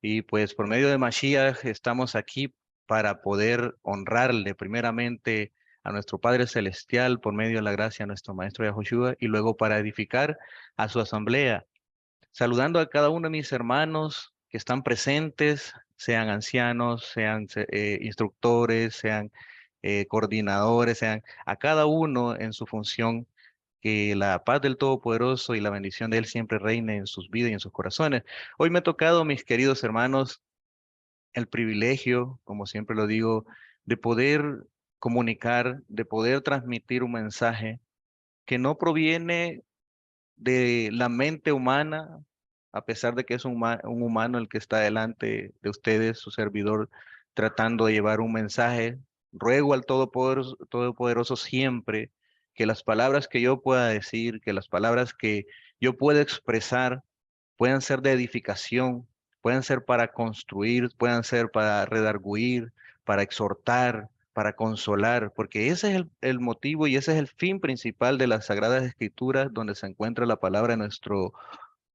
Y pues por medio de Mashiach estamos aquí para poder honrarle primeramente a nuestro Padre Celestial por medio de la gracia a nuestro Maestro Yahushua y luego para edificar a su asamblea. Saludando a cada uno de mis hermanos que están presentes, sean ancianos, sean instructores, sean coordinadores, sean a cada uno en su función, que la paz del Todopoderoso y la bendición de Él siempre reine en sus vidas y en sus corazones. Hoy me ha tocado, mis queridos hermanos, el privilegio, como siempre lo digo, de poder comunicar, de poder transmitir un mensaje que no proviene de la mente humana, a pesar de que es un humano el que está delante de ustedes, su servidor, tratando de llevar un mensaje. Ruego al Todopoderoso siempre que las palabras que yo pueda decir, que las palabras que yo pueda expresar, puedan ser de edificación, puedan ser para construir, puedan ser para redarguir, para exhortar, para consolar, porque ese es el motivo y ese es el fin principal de las Sagradas Escrituras, donde se encuentra la palabra de nuestro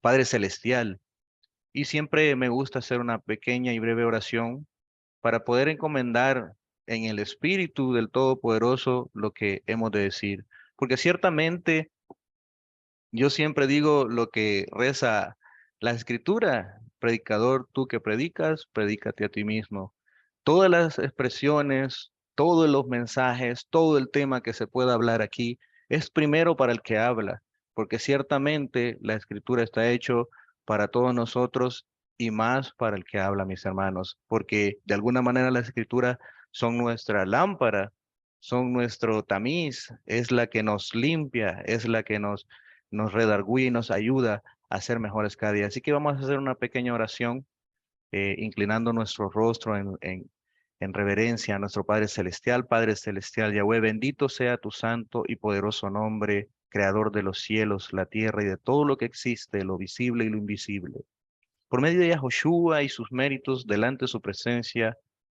Padre Celestial. Y siempre me gusta hacer una pequeña y breve oración para poder encomendar en el Espíritu del Todopoderoso lo que hemos de decir. Porque ciertamente yo siempre digo lo que reza la Escritura: predicador, tú que predicas, predícate a ti mismo. Todas las expresiones, todos los mensajes, todo el tema que se pueda hablar aquí es primero para el que habla, porque ciertamente la Escritura está hecho para todos nosotros y más para el que habla, mis hermanos, porque de alguna manera las Escrituras son nuestra lámpara, son nuestro tamiz, es la que nos limpia, es la que nos redarguye y nos ayuda a ser mejores cada día. Así que vamos a hacer una pequeña oración, inclinando nuestro rostro en reverencia a nuestro Padre Celestial. Padre Celestial Yahweh, bendito sea tu santo y poderoso nombre, creador de los cielos, la tierra y de todo lo que existe, lo visible y lo invisible. Por medio de Yahushua y sus méritos delante de su presencia,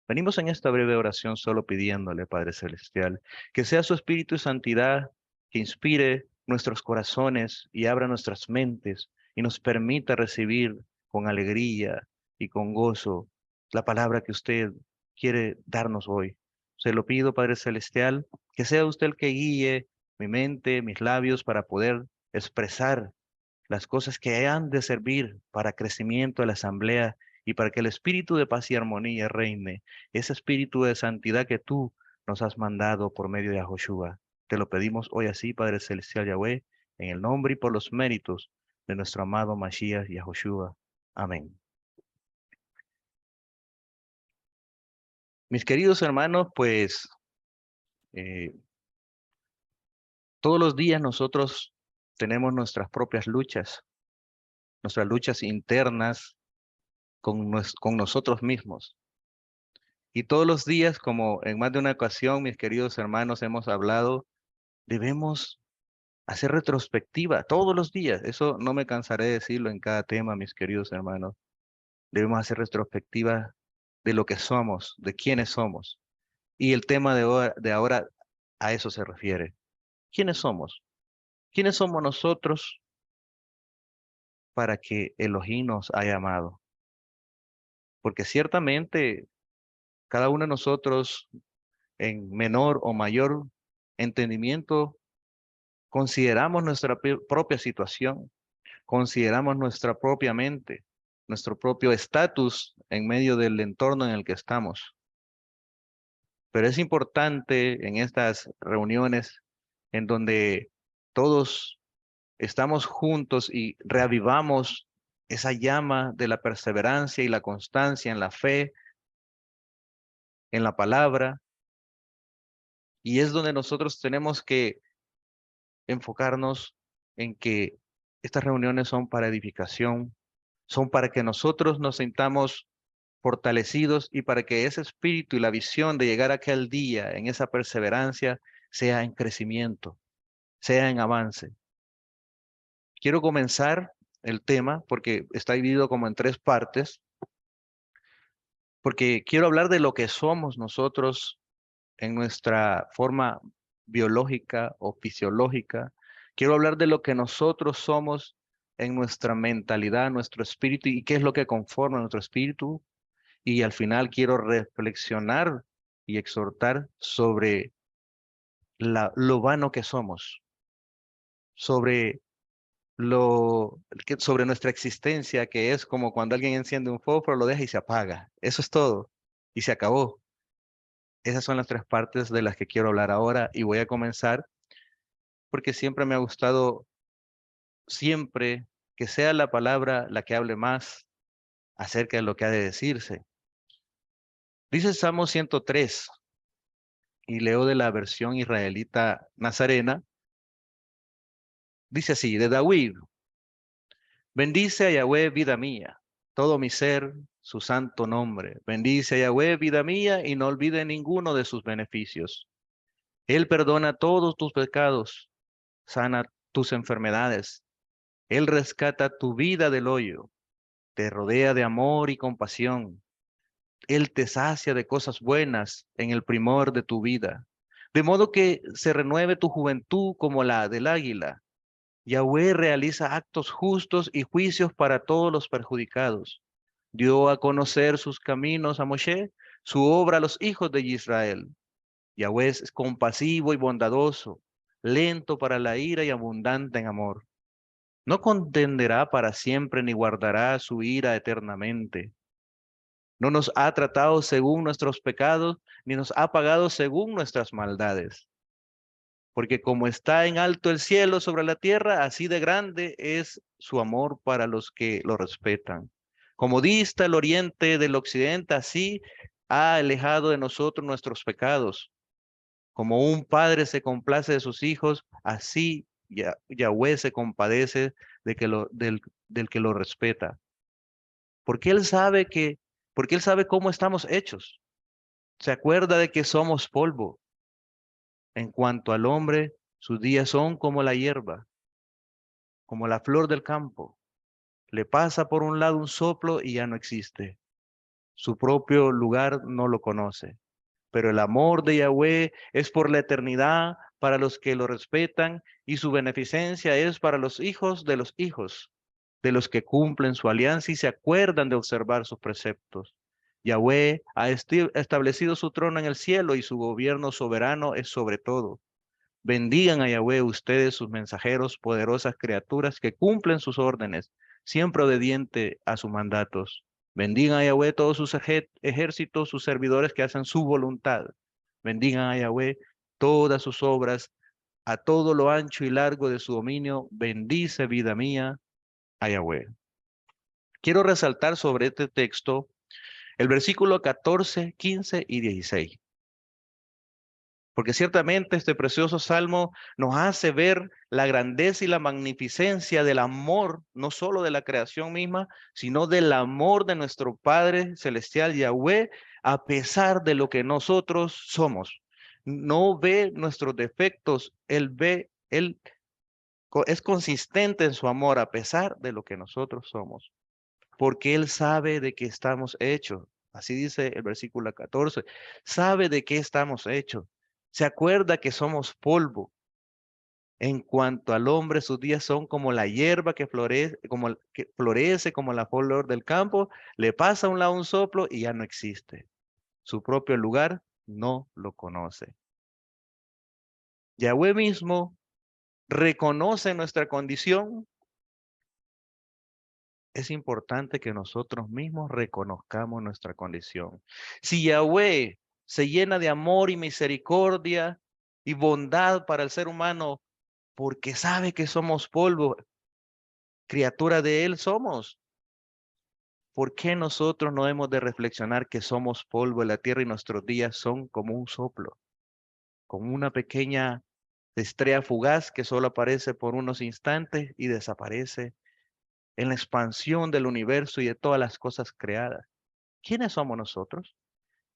venimos en esta breve oración solo pidiéndole, Padre Celestial, que sea su espíritu y santidad que inspire nuestros corazones y abra nuestras mentes y nos permita recibir con alegría y con gozo la palabra que usted quiere darnos hoy. Se lo pido, Padre Celestial, que sea usted el que guíe mi mente, mis labios para poder expresar las cosas que han de servir para crecimiento de la asamblea y para que el espíritu de paz y armonía reine, ese espíritu de santidad que tú nos has mandado por medio de Yahushua. Te lo pedimos hoy así, Padre Celestial Yahweh, en el nombre y por los méritos de nuestro amado Mashiach Yahushua. Amén. Mis queridos hermanos, pues eh, todos los días nosotros tenemos nuestras luchas internas con nosotros mismos. Y todos los días, como en más de una ocasión, mis queridos hermanos, hemos hablado, debemos hacer retrospectiva todos los días. Eso no me cansaré de decirlo en cada tema, mis queridos hermanos. Debemos hacer retrospectiva de lo que somos, de quiénes somos. Y el tema de ahora a eso se refiere. ¿Quiénes somos? ¿Quiénes somos nosotros para que Elohim nos haya amado? Porque ciertamente cada uno de nosotros, en menor o mayor entendimiento, consideramos nuestra propia situación, consideramos nuestra propia mente, nuestro propio estatus en medio del entorno en el que estamos. Pero es importante en estas reuniones en donde todos estamos juntos y reavivamos esa llama de la perseverancia y la constancia en la fe, en la palabra, y es donde nosotros tenemos que enfocarnos en que estas reuniones son para edificación, son para que nosotros nos sintamos fortalecidos y para que ese espíritu y la visión de llegar a aquel día en esa perseverancia sea en crecimiento, sea en avance. Quiero comenzar el tema porque está dividido como en tres partes, porque quiero hablar de lo que somos nosotros en nuestra forma biológica o fisiológica. Quiero hablar de lo que nosotros somos en nuestra mentalidad, nuestro espíritu y qué es lo que conforma nuestro espíritu. Y al final quiero reflexionar y exhortar sobre lo vano que somos, sobre sobre nuestra existencia, que es como cuando alguien enciende un fósforo, lo deja y se apaga. Eso es todo. Y se acabó. Esas son las tres partes de las que quiero hablar ahora y voy a comenzar porque siempre me ha gustado, siempre que sea la palabra la que hable más acerca de lo que ha de decirse. Dice Salmo 103 y leo de la versión israelita nazarena. Dice así, de David, bendice a Yahweh, vida mía, todo mi ser, su santo nombre. Bendice a Yahweh, vida mía, y no olvide ninguno de sus beneficios. Él perdona todos tus pecados, sana tus enfermedades. Él rescata tu vida del hoyo, te rodea de amor y compasión. Él te sacia de cosas buenas en el primor de tu vida, de modo que se renueve tu juventud como la del águila. Yahweh realiza actos justos y juicios para todos los perjudicados. Dio a conocer sus caminos a Moshe, su obra a los hijos de Israel. Yahweh es compasivo y bondadoso, lento para la ira y abundante en amor. No contenderá para siempre ni guardará su ira eternamente. No nos ha tratado según nuestros pecados, ni nos ha pagado según nuestras maldades. Porque como está en alto el cielo sobre la tierra, así de grande es su amor para los que lo respetan. Como dista el oriente del occidente, así ha alejado de nosotros nuestros pecados. Como un padre se complace de sus hijos, así Yahweh se compadece del que lo respeta. Porque él sabe porque él sabe cómo estamos hechos. Se acuerda de que somos polvo. En cuanto al hombre, sus días son como la hierba, como la flor del campo. Le pasa por un lado un soplo y ya no existe. Su propio lugar no lo conoce. Pero el amor de Yahweh es por la eternidad para los que lo respetan y su beneficencia es para los hijos, de los que cumplen su alianza y se acuerdan de observar sus preceptos. Yahweh ha establecido su trono en el cielo y su gobierno soberano es sobre todo. Bendigan a Yahweh ustedes, sus mensajeros, poderosas criaturas que cumplen sus órdenes, siempre obediente a sus mandatos. Bendigan a Yahweh todos sus ejércitos, sus servidores que hacen su voluntad. Bendigan a Yahweh todas sus obras, a todo lo ancho y largo de su dominio. Bendice, vida mía, a Yahweh. Quiero resaltar sobre este texto el versículo 14, 15 y 16. Porque ciertamente este precioso salmo nos hace ver la grandeza y la magnificencia del amor, no solo de la creación misma, sino del amor de nuestro Padre Celestial Yahweh, a pesar de lo que nosotros somos. No ve nuestros defectos, es consistente en su amor a pesar de lo que nosotros somos, porque Él sabe de qué estamos hechos. Así dice el versículo 14, sabe de qué estamos hechos. Se acuerda que somos polvo. En cuanto al hombre, sus días son como la hierba que florece como la flor del campo, le pasa a un lado un soplo y ya no existe. Su propio lugar no lo conoce. Yahweh mismo reconoce nuestra condición. Es importante que nosotros mismos reconozcamos nuestra condición. Si Yahweh se llena de amor y misericordia y bondad para el ser humano, porque sabe que somos polvo, criatura de Él somos. ¿Por qué nosotros no hemos de reflexionar que somos polvo en la tierra y nuestros días son como un soplo, como una pequeña estrella fugaz que solo aparece por unos instantes y desaparece en la expansión del universo y de todas las cosas creadas? ¿Quiénes somos nosotros?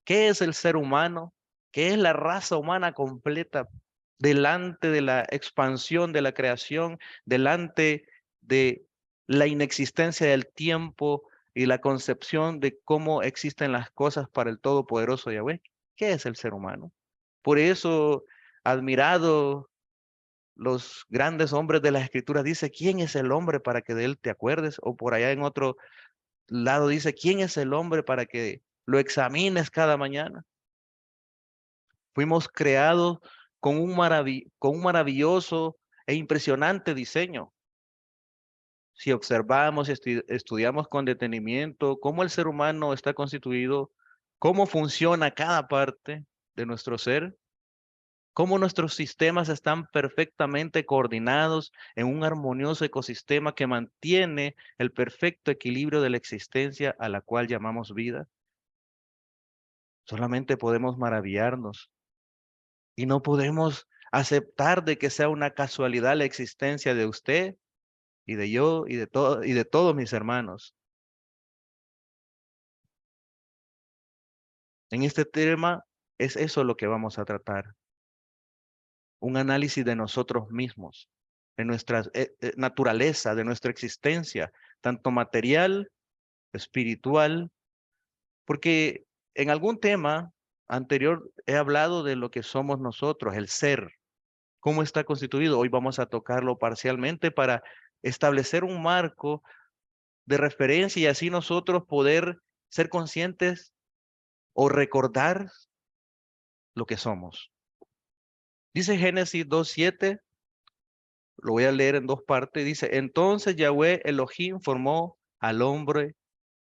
¿Qué es el ser humano? ¿Qué es la raza humana completa delante de la expansión de la creación, delante de la inexistencia del tiempo y la concepción de cómo existen las cosas para el Todopoderoso Yahweh? ¿Qué es el ser humano? Por eso, admirado los grandes hombres de las Escrituras dice, ¿quién es el hombre para que de él te acuerdes? O por allá en otro lado dice, ¿quién es el hombre para que lo examines cada mañana? Fuimos creados con un maravilloso e impresionante diseño. Si observamos y estudiamos con detenimiento cómo el ser humano está constituido, cómo funciona cada parte de nuestro ser, cómo nuestros sistemas están perfectamente coordinados en un armonioso ecosistema que mantiene el perfecto equilibrio de la existencia a la cual llamamos vida, solamente podemos maravillarnos y no podemos aceptar de que sea una casualidad la existencia de usted y de yo y de todos mis hermanos. En este tema es eso lo que vamos a tratar, un análisis de nosotros mismos, de nuestra naturaleza, de nuestra existencia, tanto material, espiritual, porque en algún tema anterior he hablado de lo que somos nosotros, el ser, cómo está constituido. Hoy vamos a tocarlo parcialmente para establecer un marco de referencia y así nosotros poder ser conscientes o recordar lo que somos. Dice Génesis 2:7, lo voy a leer en dos partes, dice, entonces Yahweh Elohim formó al hombre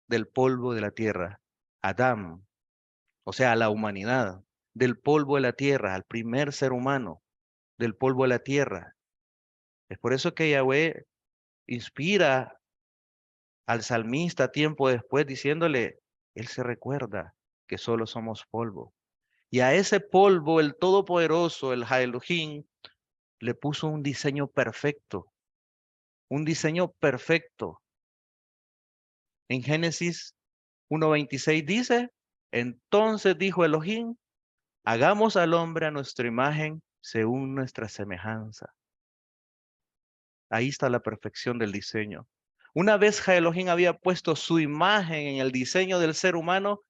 del polvo de la tierra, Adán, o sea, a la humanidad, del polvo de la tierra, al primer ser humano, del polvo de la tierra. Es por eso que Yahweh inspira al salmista tiempo después diciéndole, él se recuerda que solo somos polvo. Y a ese polvo, el Todopoderoso, el Elohim, le puso un diseño perfecto. En Génesis 1:26 dice, entonces dijo Elohim, hagamos al hombre a nuestra imagen según nuestra semejanza. Ahí está la perfección del diseño. Una vez Elohim había puesto su imagen en el diseño del ser humano,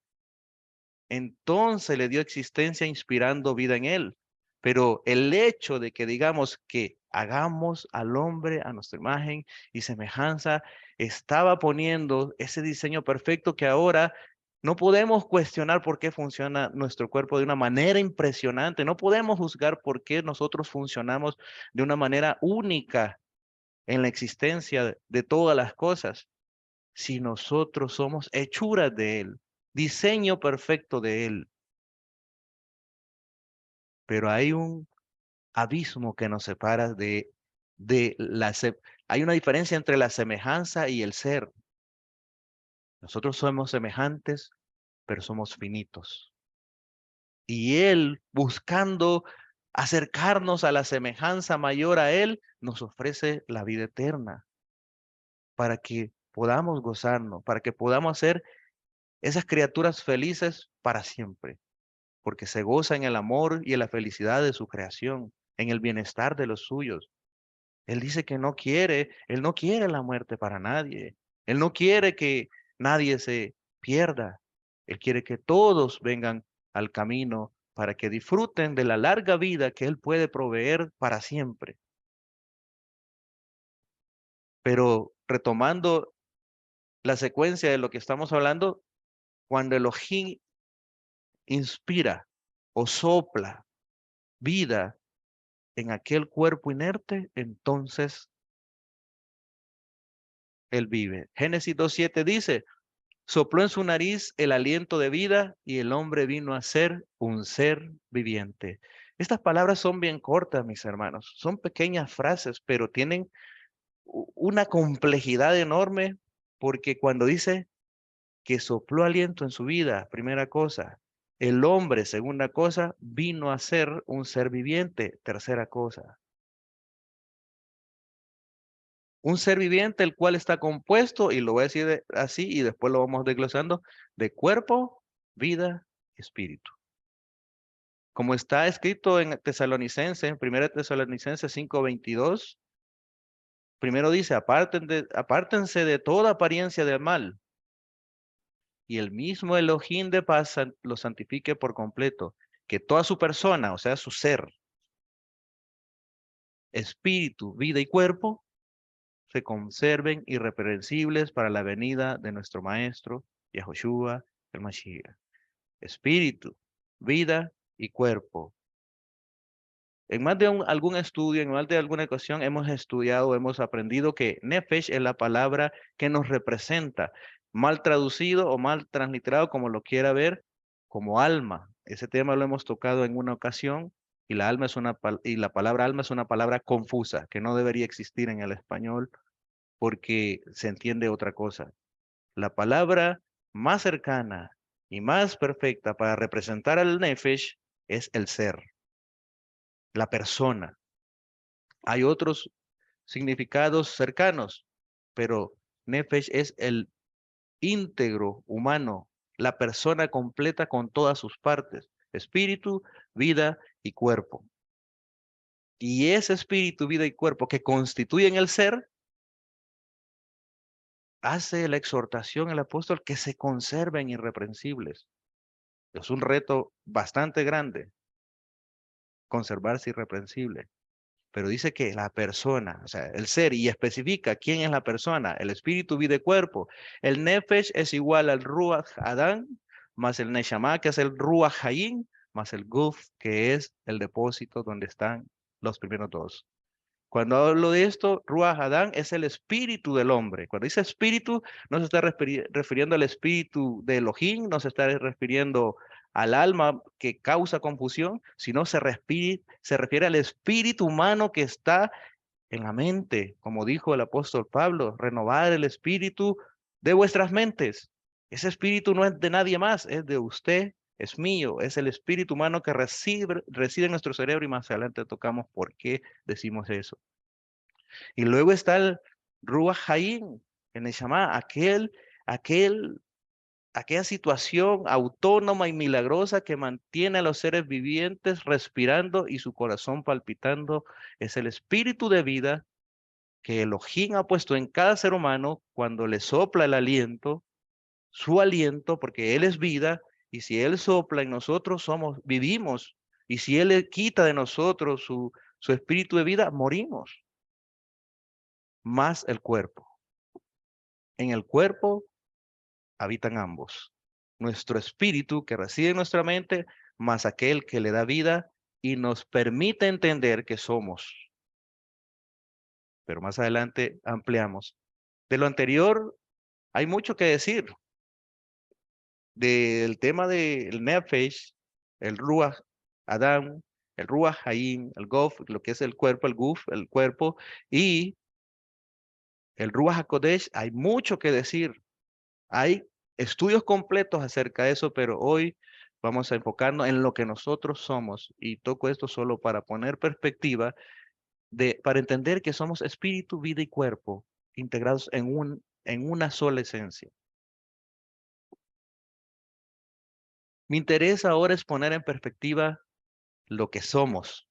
entonces le dio existencia inspirando vida en él. Pero el hecho de que digamos que hagamos al hombre a nuestra imagen y semejanza, estaba poniendo ese diseño perfecto que ahora no podemos cuestionar por qué funciona nuestro cuerpo de una manera impresionante. No podemos juzgar por qué nosotros funcionamos de una manera única en la existencia de todas las cosas, si nosotros somos hechuras de Él, diseño perfecto de Él. Pero hay un abismo que nos separa hay una diferencia entre la semejanza y el ser. Nosotros somos semejantes, pero somos finitos. Y Él, buscando acercarnos a la semejanza mayor a Él, nos ofrece la vida eterna para que podamos gozarnos, para que podamos ser esas criaturas felices para siempre, porque se goza en el amor y en la felicidad de su creación, en el bienestar de los suyos. Él dice que Él no quiere la muerte para nadie. Él no quiere que nadie se pierda. Él quiere que todos vengan al camino para que disfruten de la larga vida que Él puede proveer para siempre. Pero retomando la secuencia de lo que estamos hablando, cuando Elohim inspira o sopla vida en aquel cuerpo inerte, entonces Él vive. Génesis 2:7 dice, sopló en su nariz el aliento de vida y el hombre vino a ser un ser viviente. Estas palabras son bien cortas, mis hermanos. Son pequeñas frases, pero tienen una complejidad enorme porque cuando dice que sopló aliento en su vida, primera cosa, el hombre, segunda cosa, vino a ser un ser viviente, tercera cosa. Un ser viviente el cual está compuesto, y lo voy a decir así y después lo vamos desglosando, de cuerpo, vida, espíritu. Como está escrito en Tesalonicenses, en 1 Tesalonicenses 5:22, primero dice, apártense de toda apariencia de mal, y el mismo Elohim de paz lo santifique por completo, que toda su persona, o sea, su ser, espíritu, vida y cuerpo se conserven irreprensibles para la venida de nuestro Maestro, Yahushua el Mashiach. Espíritu, vida y cuerpo. En más de algún estudio, en más de alguna ocasión hemos estudiado, hemos aprendido que Nefesh es la palabra que nos representa, mal traducido o mal transliterado, como lo quiera ver, como alma. Ese tema lo hemos tocado en una ocasión y la palabra alma es una palabra confusa que no debería existir en el español porque se entiende otra cosa. La palabra más cercana y más perfecta para representar al Nefesh es el ser, la persona. Hay otros significados cercanos, pero Nefesh es el íntegro humano, la persona completa con todas sus partes, espíritu, vida y cuerpo. Y ese espíritu, vida y cuerpo que constituyen el ser, hace la exhortación el apóstol que se conserven irreprensibles. Es un reto bastante grande, conservarse irreprensible. Pero dice que la persona, o sea, el ser, y especifica quién es la persona, el espíritu, vida y cuerpo. El nefesh es igual al ruach adán, más el neshama, que es el ruach hayim, más el guf, que es el depósito donde están los primeros dos. Cuando hablo de esto, Ruach Adán es el espíritu del hombre. Cuando dice espíritu, no se está refiriendo al espíritu de Elohim, no se está refiriendo al alma que causa confusión, sino se refiere al espíritu humano que está en la mente, como dijo el apóstol Pablo, renovar el espíritu de vuestras mentes. Ese espíritu no es de nadie más, es de usted, es mío, es el espíritu humano que reside en nuestro cerebro y más adelante tocamos por qué decimos eso. Y luego está el Ruach Hayim, el Neshama, aquella situación autónoma y milagrosa que mantiene a los seres vivientes respirando y su corazón palpitando. Es el espíritu de vida que Elohim ha puesto en cada ser humano cuando le sopla el aliento, su aliento, porque Él es vida, y si Él sopla en nosotros vivimos, y si Él le quita de nosotros su espíritu de vida, morimos, más el cuerpo. En el cuerpo habitan ambos. Nuestro espíritu que reside en nuestra mente, más aquel que le da vida y nos permite entender que somos. Pero más adelante ampliamos. De lo anterior, hay mucho que decir. Del tema del Nefesh, el Ruach Adán, el Ruach Hayim, el Gof, lo que es el cuerpo, el Guf, el cuerpo, y el Ruach HaKodesh, hay mucho que decir. Hay estudios completos acerca de eso, pero hoy vamos a enfocarnos en lo que nosotros somos. Y toco esto solo para poner perspectiva, para entender que somos espíritu, vida y cuerpo integrados en una sola esencia. Mi interés ahora es poner en perspectiva lo que somos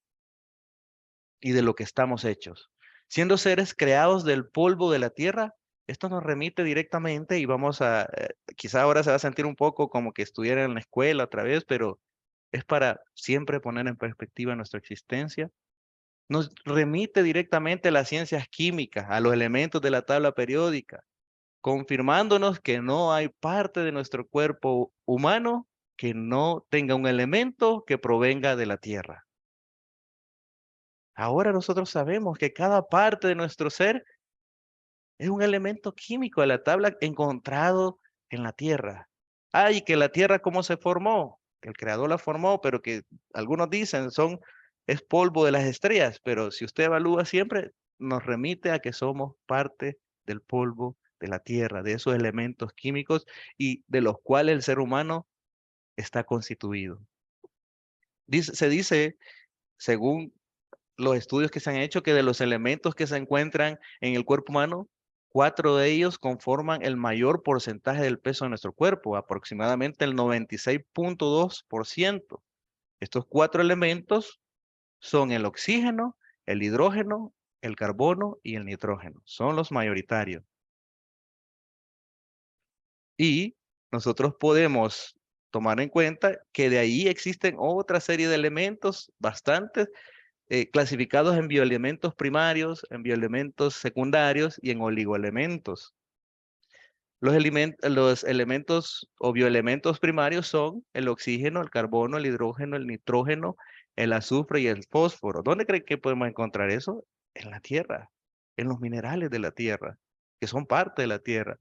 y de lo que estamos hechos. Siendo seres creados del polvo de la tierra, esto nos remite directamente y quizá ahora se va a sentir un poco como que estuviera en la escuela otra vez, pero es para siempre poner en perspectiva nuestra existencia. Nos remite directamente a las ciencias químicas, a los elementos de la tabla periódica, confirmándonos que no hay parte de nuestro cuerpo humano que no tenga un elemento que provenga de la tierra. Ahora nosotros sabemos que cada parte de nuestro ser es un elemento químico de la tabla encontrado en la tierra. Y que la tierra, ¿cómo se formó? El creador la formó, pero que algunos dicen es polvo de las estrellas, pero si usted evalúa siempre, nos remite a que somos parte del polvo de la tierra, de esos elementos químicos y de los cuales el ser humano está constituido. Se dice, según los estudios que se han hecho, que de los elementos que se encuentran en el cuerpo humano, 4 de ellos conforman el mayor porcentaje del peso de nuestro cuerpo, aproximadamente el 96.2%. Estos 4 elementos son el oxígeno, el hidrógeno, el carbono y el nitrógeno. Son los mayoritarios. Y nosotros podemos tomar en cuenta que de ahí existen otra serie de elementos bastantes clasificados en bioelementos primarios, en bioelementos secundarios y en oligoelementos. Los elementos o bioelementos primarios son el oxígeno, el carbono, el hidrógeno, el nitrógeno, el azufre y el fósforo. ¿Dónde creen que podemos encontrar eso? En la tierra, en los minerales de la tierra, que son parte de la tierra.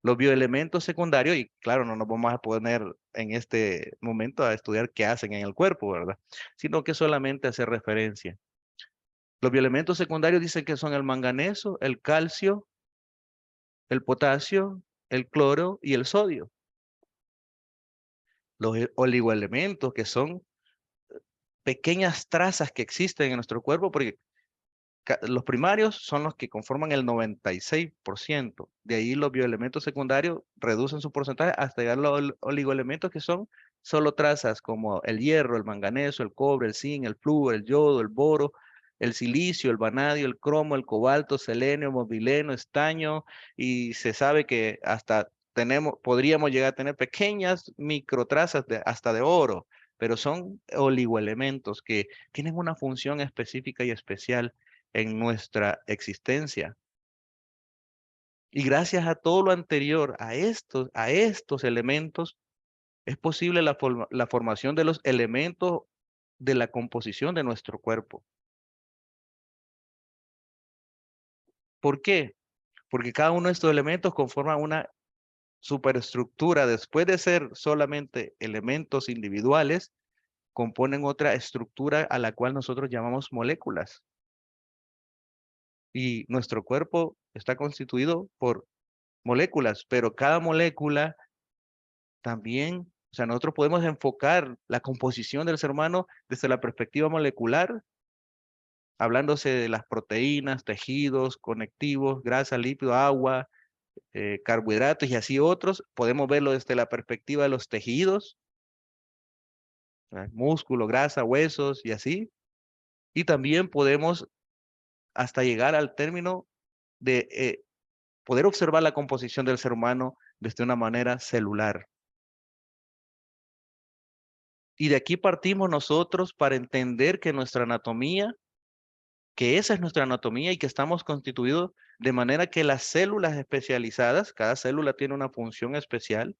Los bioelementos secundarios, y claro, no nos vamos a poner en este momento a estudiar qué hacen en el cuerpo, ¿verdad? Sino que solamente hacer referencia. Los bioelementos secundarios dicen que son el manganeso, el calcio, el potasio, el cloro y el sodio. Los oligoelementos, que son pequeñas trazas que existen en nuestro cuerpo, porque los primarios son los que conforman el 96%. De ahí los bioelementos secundarios reducen su porcentaje hasta llegar a los oligoelementos, que son solo trazas como el hierro, el manganeso, el cobre, el zinc, el flúor, el yodo, el boro, el silicio, el vanadio, el cromo, el cobalto, selenio, mobileno, estaño, y se sabe que hasta podríamos llegar a tener pequeñas microtrazas hasta de oro, pero son oligoelementos que tienen una función específica y especial en nuestra existencia. Y gracias a todo lo anterior, a estos elementos, es posible la formación de los elementos de la composición de nuestro cuerpo. ¿Por qué? Porque cada uno de estos elementos conforma una superestructura. Después de ser solamente elementos individuales, componen otra estructura a la cual nosotros llamamos moléculas. Y nuestro cuerpo está constituido por moléculas, pero cada molécula también, o sea, nosotros podemos enfocar la composición del ser humano desde la perspectiva molecular, hablándose de las proteínas, tejidos, conectivos, grasa, lípido, agua, carbohidratos y así otros. Podemos verlo desde la perspectiva de los tejidos, músculo, grasa, huesos y así. Y también podemos hasta llegar al término de poder observar la composición del ser humano desde una manera celular. Y de aquí partimos nosotros para entender que nuestra anatomía, que esa es nuestra anatomía y que estamos constituidos de manera que las células especializadas, cada célula tiene una función especial,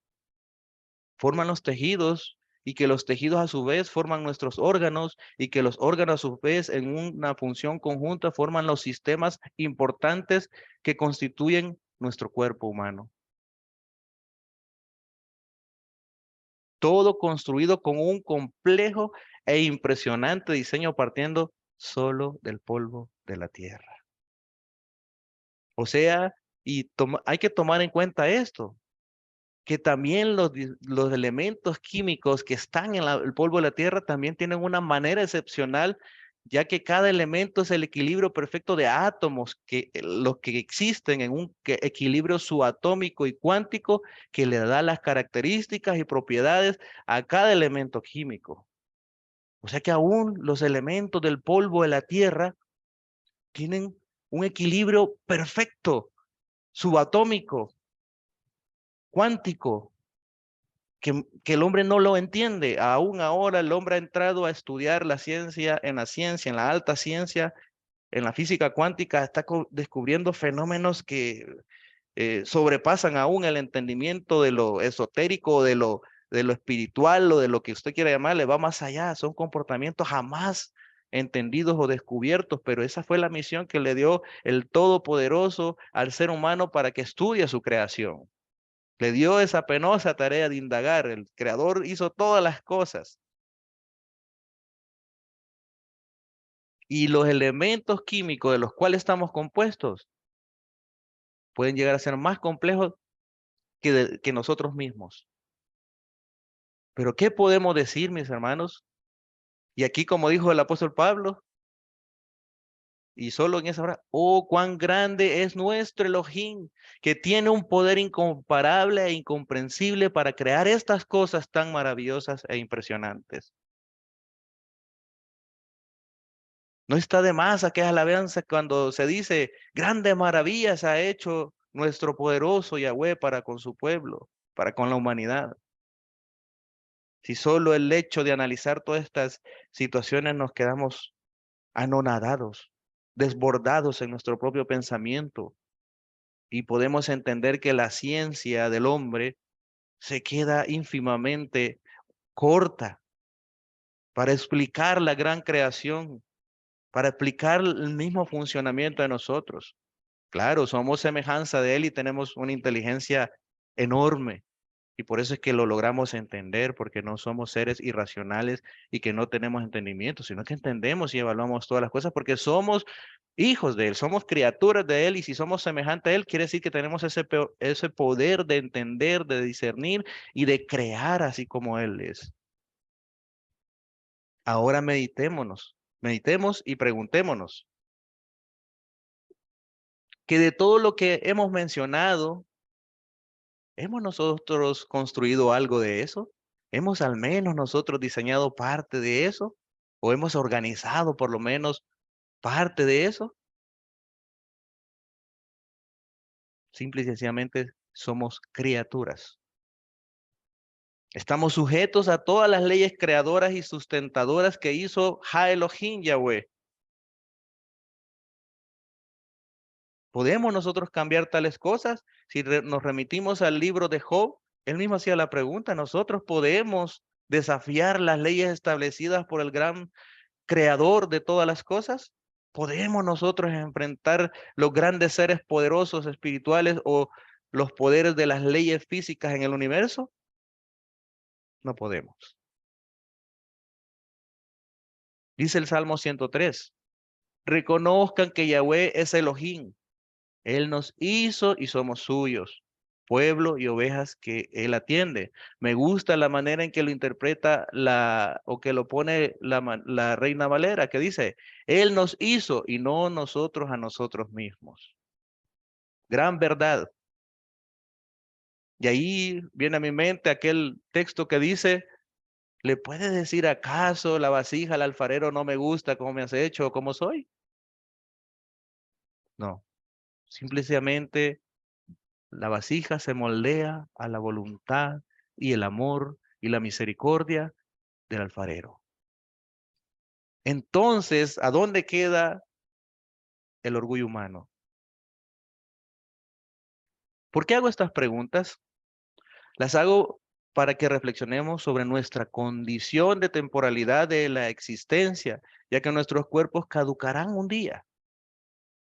forman los tejidos y que los tejidos a su vez forman nuestros órganos y que los órganos a su vez en una función conjunta forman los sistemas importantes que constituyen nuestro cuerpo humano. Todo construido con un complejo e impresionante diseño partiendo solo del polvo de la tierra. O sea, hay que tomar en cuenta esto, que también los elementos químicos que están en el polvo de la tierra también tienen una manera excepcional, ya que cada elemento es el equilibrio perfecto de átomos, los que existen en un equilibrio subatómico y cuántico que le da las características y propiedades a cada elemento químico. O sea que aún los elementos del polvo de la tierra tienen un equilibrio perfecto, subatómico, cuántico, que el hombre no lo entiende. Aún ahora el hombre ha entrado a estudiar la ciencia, en la alta ciencia, en la física cuántica, está descubriendo fenómenos que sobrepasan aún el entendimiento de lo esotérico, de lo espiritual o de lo que usted quiera llamarle, va más allá, son comportamientos jamás entendidos o descubiertos, pero esa fue la misión que le dio el Todopoderoso al ser humano para que estudie su creación. Le dio esa penosa tarea de indagar. El Creador hizo todas las cosas. Y los elementos químicos de los cuales estamos compuestos pueden llegar a ser más complejos que nosotros mismos. Pero ¿qué podemos decir, mis hermanos? Y aquí, como dijo el apóstol Pablo, y solo en esa hora, oh, cuán grande es nuestro Elohim, que tiene un poder incomparable e incomprensible para crear estas cosas tan maravillosas e impresionantes. No está de más aquella alabanza cuando se dice, grandes maravillas ha hecho nuestro poderoso Yahweh para con su pueblo, para con la humanidad. Si solo el hecho de analizar todas estas situaciones nos quedamos anonadados, desbordados en nuestro propio pensamiento, y podemos entender que la ciencia del hombre se queda ínfimamente corta para explicar la gran creación, para explicar el mismo funcionamiento de nosotros. Claro, somos semejanza de Él y tenemos una inteligencia enorme. Y por eso es que lo logramos entender, porque no somos seres irracionales y que no tenemos entendimiento, sino que entendemos y evaluamos todas las cosas porque somos hijos de Él, somos criaturas de Él, y si somos semejantes a Él, quiere decir que tenemos ese poder de entender, de discernir y de crear así como Él es. Ahora meditemos y preguntémonos que de todo lo que hemos mencionado, ¿hemos nosotros construido algo de eso? ¿Hemos al menos nosotros diseñado parte de eso? ¿O hemos organizado por lo menos parte de eso? Simple y sencillamente somos criaturas. Estamos sujetos a todas las leyes creadoras y sustentadoras que hizo Ha Elohim Yahweh. ¿Podemos nosotros cambiar tales cosas? Si nos remitimos al libro de Job, él mismo hacía la pregunta, ¿nosotros podemos desafiar las leyes establecidas por el gran creador de todas las cosas? ¿Podemos nosotros enfrentar los grandes seres poderosos espirituales o los poderes de las leyes físicas en el universo? No podemos. Dice el Salmo 103, reconozcan que Yahweh es Elohim. Él nos hizo y somos suyos, pueblo y ovejas que Él atiende. Me gusta la manera en que lo interpreta o que lo pone la Reina Valera, que dice, Él nos hizo y no nosotros a nosotros mismos. Gran verdad. Y ahí viene a mi mente aquel texto que dice, ¿le puede decir acaso la vasija al alfarero no me gusta cómo me has hecho o cómo soy? No, simplemente la vasija se moldea a la voluntad y el amor y la misericordia del alfarero. Entonces, ¿a dónde queda el orgullo humano? ¿Por qué hago estas preguntas? Las hago para que reflexionemos sobre nuestra condición de temporalidad de la existencia, ya que nuestros cuerpos caducarán un día.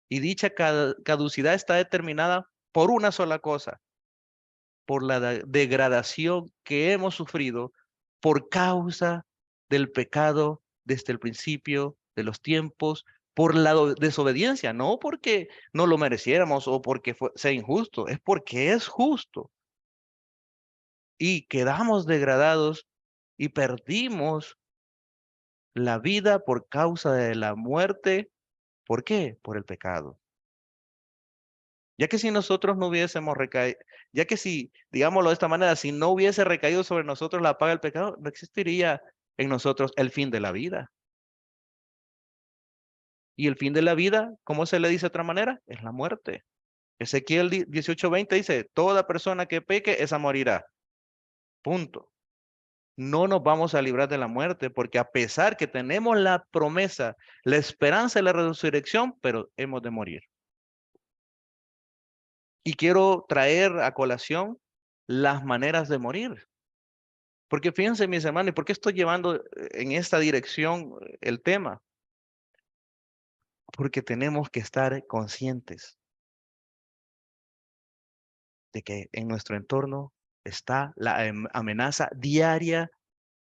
Y dicha caducidad está determinada por una sola cosa, por la degradación que hemos sufrido por causa del pecado desde el principio de los tiempos, por la desobediencia, no porque no lo mereciéramos o porque sea injusto, es porque es justo. Y quedamos degradados y perdimos la vida por causa de la muerte. ¿Por qué? Por el pecado. Ya que si nosotros no hubiésemos recaído, ya que si, digámoslo de esta manera, si no hubiese recaído sobre nosotros la paga del pecado, no existiría en nosotros el fin de la vida. Y el fin de la vida, ¿cómo se le dice de otra manera? Es la muerte. Ezequiel 18:20 dice, toda persona que peque, esa morirá. Punto. No nos vamos a librar de la muerte, porque a pesar que tenemos la promesa, la esperanza de la resurrección, pero hemos de morir. Y quiero traer a colación las maneras de morir. Porque fíjense, mis hermanos, ¿y por qué estoy llevando en esta dirección el tema? Porque tenemos que estar conscientes de que en nuestro entorno está la amenaza diaria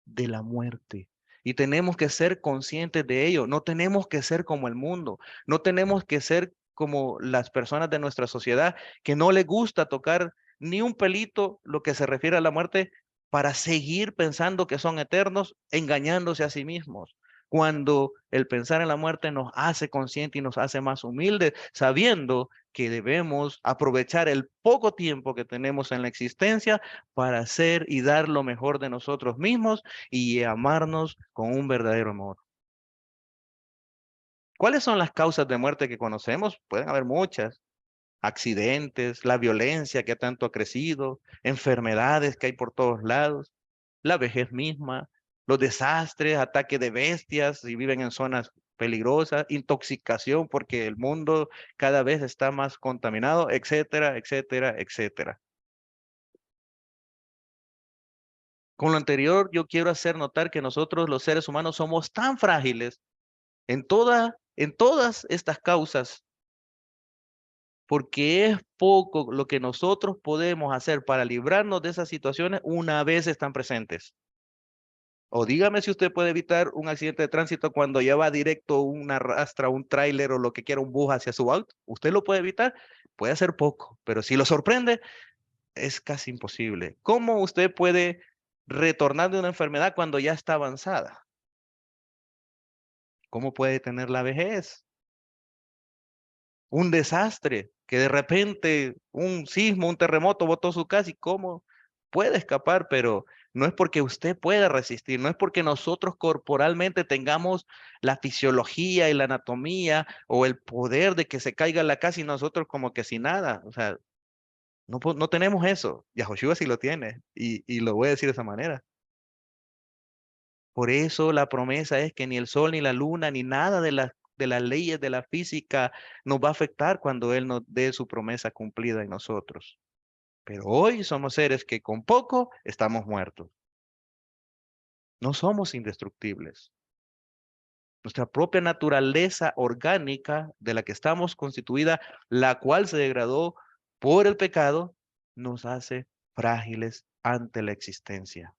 de la muerte. Y tenemos que ser conscientes de ello. No tenemos que ser como el mundo. No tenemos que ser como las personas de nuestra sociedad que no les gusta tocar ni un pelito lo que se refiere a la muerte para seguir pensando que son eternos, engañándose a sí mismos. Cuando el pensar en la muerte nos hace conscientes y nos hace más humildes, sabiendo que debemos aprovechar el poco tiempo que tenemos en la existencia para hacer y dar lo mejor de nosotros mismos y amarnos con un verdadero amor. ¿Cuáles son las causas de muerte que conocemos? Pueden haber muchas. Accidentes, la violencia que tanto ha crecido, enfermedades que hay por todos lados, la vejez misma, los desastres, ataques de bestias si viven en zonas peligrosa, intoxicación porque el mundo cada vez está más contaminado, etcétera, etcétera, etcétera. Con lo anterior, yo quiero hacer notar que nosotros los seres humanos somos tan frágiles en todas estas causas, porque es poco lo que nosotros podemos hacer para librarnos de esas situaciones una vez están presentes. O dígame si usted puede evitar un accidente de tránsito cuando ya va directo una rastra, un tráiler o lo que quiera, un bus hacia su auto. ¿Usted lo puede evitar? Puede hacer poco, pero si lo sorprende, es casi imposible. ¿Cómo usted puede retornar de una enfermedad cuando ya está avanzada? ¿Cómo puede tener la vejez? Un desastre, que de repente un sismo, un terremoto botó su casa y cómo puede escapar, pero no es porque usted pueda resistir, no es porque nosotros corporalmente tengamos la fisiología y la anatomía o el poder de que se caiga la casa y nosotros como que sin nada, o sea, no, no tenemos eso. Yahoshua sí lo tiene y lo voy a decir de esa manera. Por eso la promesa es que ni el sol, ni la luna, ni nada de las leyes de la física nos va a afectar cuando Él nos dé su promesa cumplida en nosotros. Pero hoy somos seres que con poco estamos muertos. No somos indestructibles. Nuestra propia naturaleza orgánica de la que estamos constituida, la cual se degradó por el pecado, nos hace frágiles ante la existencia.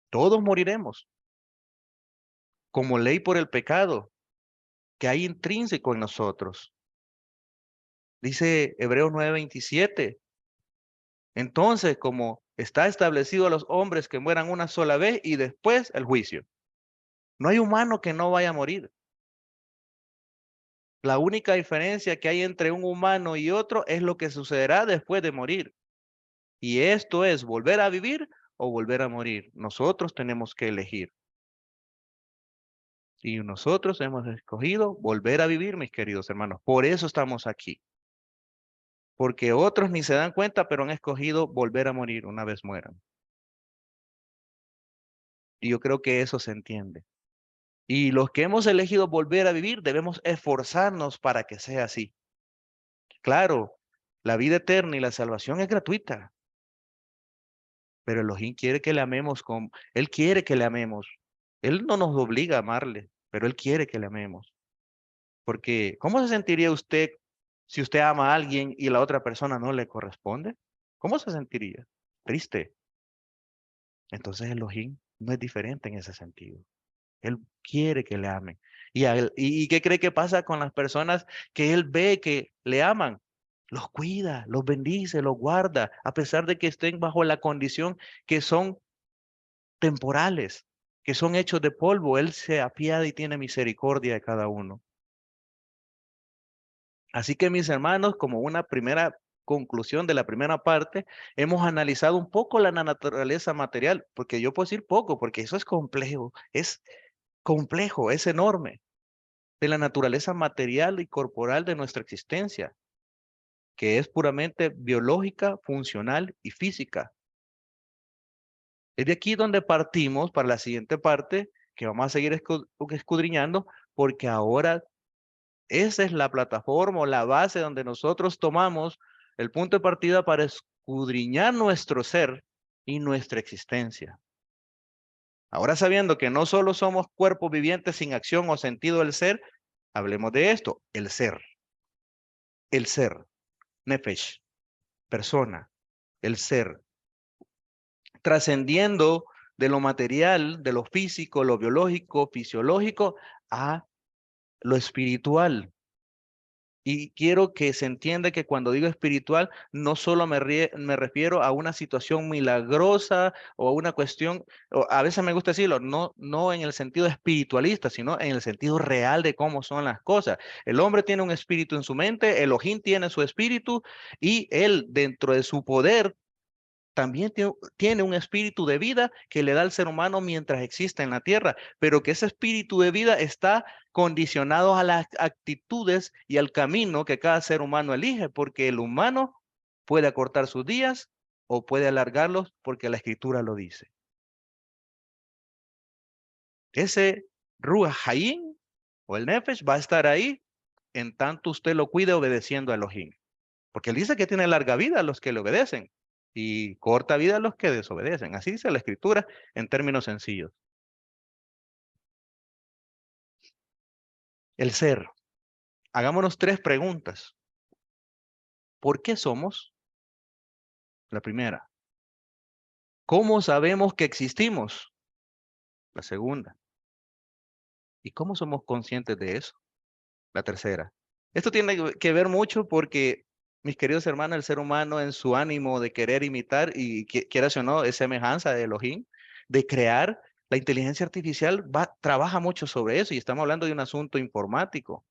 Todos moriremos como ley por el pecado que hay intrínseco en nosotros. Dice Hebreos 9:27. Entonces, como está establecido a los hombres que mueran una sola vez y después el juicio. No hay humano que no vaya a morir. La única diferencia que hay entre un humano y otro es lo que sucederá después de morir. Y esto es volver a vivir o volver a morir. Nosotros tenemos que elegir. Y nosotros hemos escogido volver a vivir, mis queridos hermanos. Por eso estamos aquí. Porque otros ni se dan cuenta, pero han escogido volver a morir una vez mueran. Y yo creo que eso se entiende. Y los que hemos elegido volver a vivir, debemos esforzarnos para que sea así. Claro, la vida eterna y la salvación es gratuita, pero Elohim quiere que le amemos con, Él quiere que le amemos. Él no nos obliga a amarle, pero Él quiere que le amemos. Porque, ¿cómo se sentiría usted si usted ama a alguien y la otra persona no le corresponde? ¿Cómo se sentiría? Triste. Entonces Elohim no es diferente en ese sentido. Él quiere que le amen. ¿Y qué cree que pasa con las personas que él ve que le aman? Los cuida, los bendice, los guarda, a pesar de que estén bajo la condición que son temporales, que son hechos de polvo. Él se apiada y tiene misericordia de cada uno. Así que mis hermanos, como una primera conclusión de la primera parte, hemos analizado un poco la naturaleza material, porque yo puedo decir poco, porque eso es complejo, es enorme, de la naturaleza material y corporal de nuestra existencia, que es puramente biológica, funcional y física. Es de aquí donde partimos para la siguiente parte, que vamos a seguir escudriñando, porque ahora esa es la plataforma o la base donde nosotros tomamos el punto de partida para escudriñar nuestro ser y nuestra existencia. Ahora sabiendo que no solo somos cuerpos vivientes sin acción o sentido del ser, hablemos de esto, el ser, nefesh, persona, el ser, trascendiendo de lo material, de lo físico, lo biológico, fisiológico, a lo espiritual. Y quiero que se entienda que cuando digo espiritual, no solo me refiero a una situación milagrosa o a una cuestión, o a veces me gusta decirlo, no en el sentido espiritualista, sino en el sentido real de cómo son las cosas. El hombre tiene un espíritu en su mente, Elohim tiene su espíritu y él dentro de su poder también tiene un espíritu de vida que le da al ser humano mientras existe en la tierra, pero que ese espíritu de vida está condicionado a las actitudes y al camino que cada ser humano elige, porque el humano puede acortar sus días o puede alargarlos porque la escritura lo dice. Ese Ruach Haim, o el Nefesh, va a estar ahí en tanto usted lo cuide obedeciendo a Elohim. Porque él dice que tiene larga vida a los que le obedecen y corta vida a los que desobedecen. Así dice la Escritura en términos sencillos. El ser. Hagámonos 3 preguntas. ¿Por qué somos? La primera. ¿Cómo sabemos que existimos? La segunda. ¿Y cómo somos conscientes de eso? La tercera. Esto tiene que ver mucho porque, mis queridos hermanos, el ser humano en su ánimo de querer imitar y quieras o no, es semejanza de Elohim, de crear, la inteligencia artificial trabaja mucho sobre eso y estamos hablando de un asunto informático.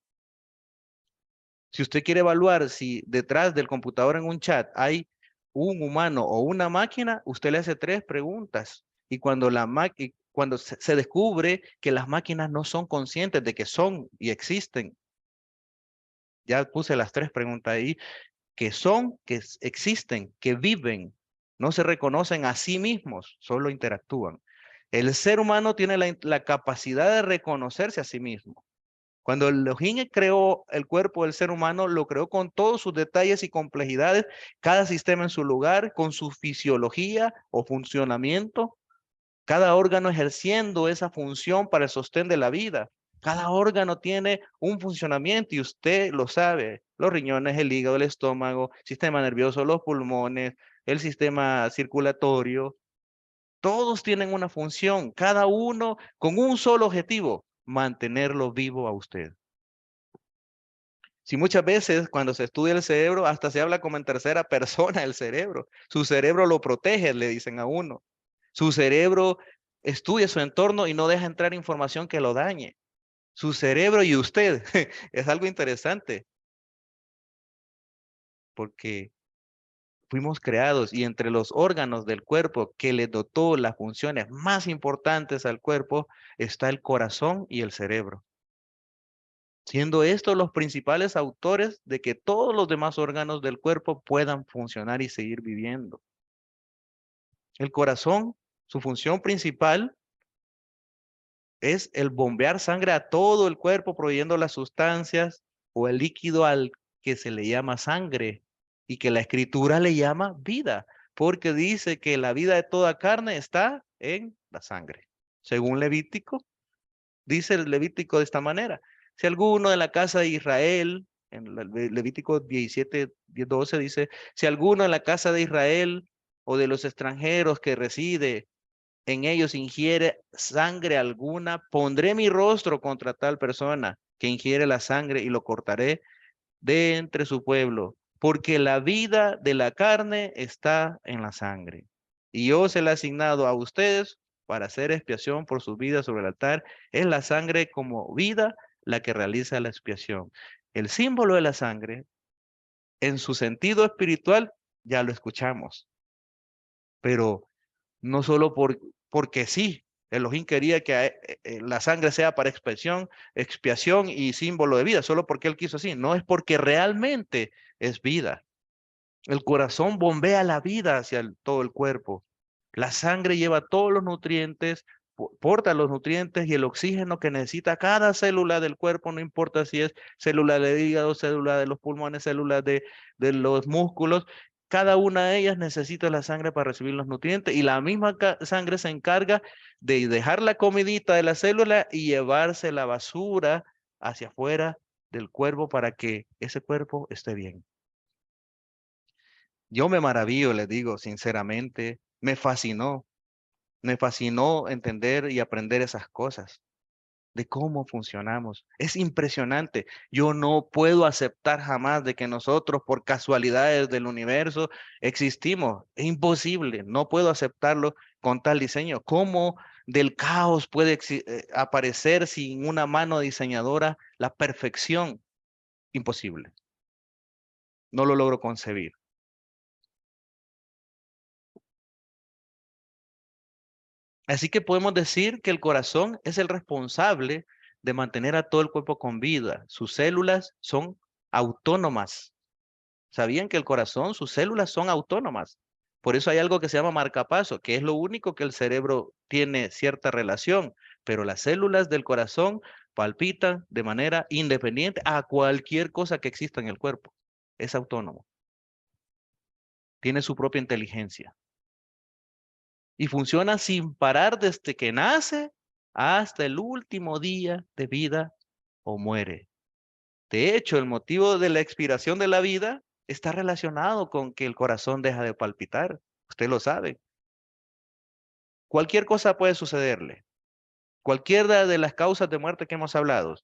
Si usted quiere evaluar si detrás del computador en un chat hay un humano o una máquina, usted le hace 3 preguntas. Y cuando cuando se descubre que las máquinas no son conscientes de que son y existen, ya puse las 3 preguntas ahí, que son, existen, que viven, no se reconocen a sí mismos, solo interactúan. El ser humano tiene la capacidad de reconocerse a sí mismo. Cuando Elohim creó el cuerpo del ser humano, lo creó con todos sus detalles y complejidades, cada sistema en su lugar, con su fisiología o funcionamiento, cada órgano ejerciendo esa función para el sostén de la vida. Cada órgano tiene un funcionamiento y usted lo sabe. Los riñones, el hígado, el estómago, sistema nervioso, los pulmones, el sistema circulatorio. Todos tienen una función, cada uno con un solo objetivo, mantenerlo vivo a usted. Si muchas veces cuando se estudia el cerebro, hasta se habla como en tercera persona el cerebro. Su cerebro lo protege, le dicen a uno. Su cerebro estudia su entorno y no deja entrar información que lo dañe. Su cerebro y usted es algo interesante porque fuimos creados y entre los órganos del cuerpo que le dotó las funciones más importantes al cuerpo está el corazón y el cerebro, siendo estos los principales autores de que todos los demás órganos del cuerpo puedan funcionar y seguir viviendo. El corazón, su función principal es el bombear sangre a todo el cuerpo, proveyendo las sustancias o el líquido al que se le llama sangre y que la escritura le llama vida, porque dice que la vida de toda carne está en la sangre. Según Levítico, dice el Levítico de esta manera: si alguno de la casa de Israel, en Levítico 17, 12 dice, si alguno en la casa de Israel o de los extranjeros que reside en ellos ingiere sangre alguna, pondré mi rostro contra tal persona que ingiere la sangre y lo cortaré de entre su pueblo, porque la vida de la carne está en la sangre. Y yo se la he asignado a ustedes para hacer expiación por sus vidas sobre el altar. Es la sangre como vida la que realiza la expiación. El símbolo de la sangre, en su sentido espiritual, ya lo escuchamos, pero no solo porque sí. Elohim quería que la sangre sea para expiación y símbolo de vida, solo porque él quiso así. No es porque realmente es vida. El corazón bombea la vida hacia todo el cuerpo. La sangre lleva todos los nutrientes, porta los nutrientes y el oxígeno que necesita cada célula del cuerpo, no importa si es célula del hígado, célula de los pulmones, célula de los músculos. Cada una de ellas necesita la sangre para recibir los nutrientes y la misma sangre se encarga de dejar la comidita de la célula y llevarse la basura hacia afuera del cuerpo para que ese cuerpo esté bien. Yo me maravillo, les digo sinceramente, me fascinó entender y aprender esas cosas, de cómo funcionamos. Es impresionante. Yo no puedo aceptar jamás de que nosotros por casualidades del universo existimos. Es imposible, no puedo aceptarlo con tal diseño. ¿Cómo del caos puede aparecer sin una mano diseñadora la perfección? Imposible. No lo logro concebir. Así que podemos decir que el corazón es el responsable de mantener a todo el cuerpo con vida. Sus células son autónomas. ¿Sabían que el corazón, sus células son autónomas? Por eso hay algo que se llama marcapaso, que es lo único que el cerebro tiene cierta relación, pero las células del corazón palpitan de manera independiente a cualquier cosa que exista en el cuerpo. Es autónomo. Tiene su propia inteligencia. Y funciona sin parar desde que nace hasta el último día de vida o muere. De hecho, el motivo de la expiración de la vida está relacionado con que el corazón deja de palpitar. Usted lo sabe. Cualquier cosa puede sucederle. Cualquiera de las causas de muerte que hemos hablado.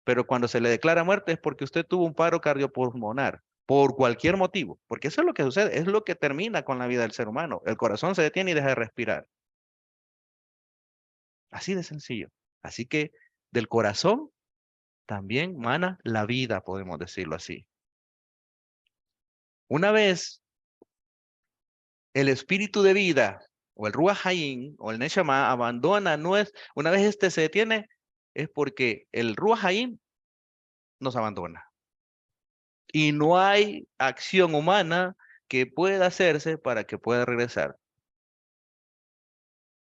Pero cuando se le declara muerte es porque usted tuvo un paro cardiopulmonar. Por cualquier motivo. Porque eso es lo que sucede. Es lo que termina con la vida del ser humano. El corazón se detiene y deja de respirar. Así de sencillo. Así que del corazón también mana la vida, podemos decirlo así. Una vez el espíritu de vida o el Ruach Hayim o el Neshama abandona, una vez este se detiene, es porque el Ruach Hayim nos abandona. Y no hay acción humana que pueda hacerse para que pueda regresar.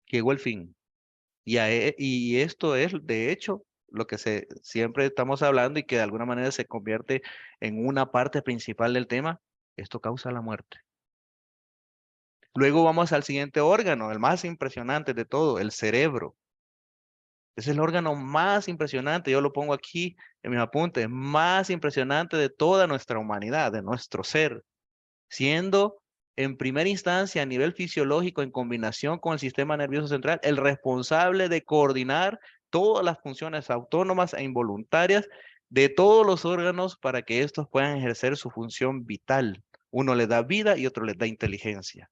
Llegó el fin. Y esto es, de hecho, lo que siempre estamos hablando y que de alguna manera se convierte en una parte principal del tema. Esto causa la muerte. Luego vamos al siguiente órgano, el más impresionante de todo, el cerebro. Es el órgano más impresionante, yo lo pongo aquí en mis apuntes, más impresionante de toda nuestra humanidad, de nuestro ser, siendo en primera instancia a nivel fisiológico en combinación con el sistema nervioso central el responsable de coordinar todas las funciones autónomas e involuntarias de todos los órganos para que estos puedan ejercer su función vital. Uno le da vida y otro le da inteligencia.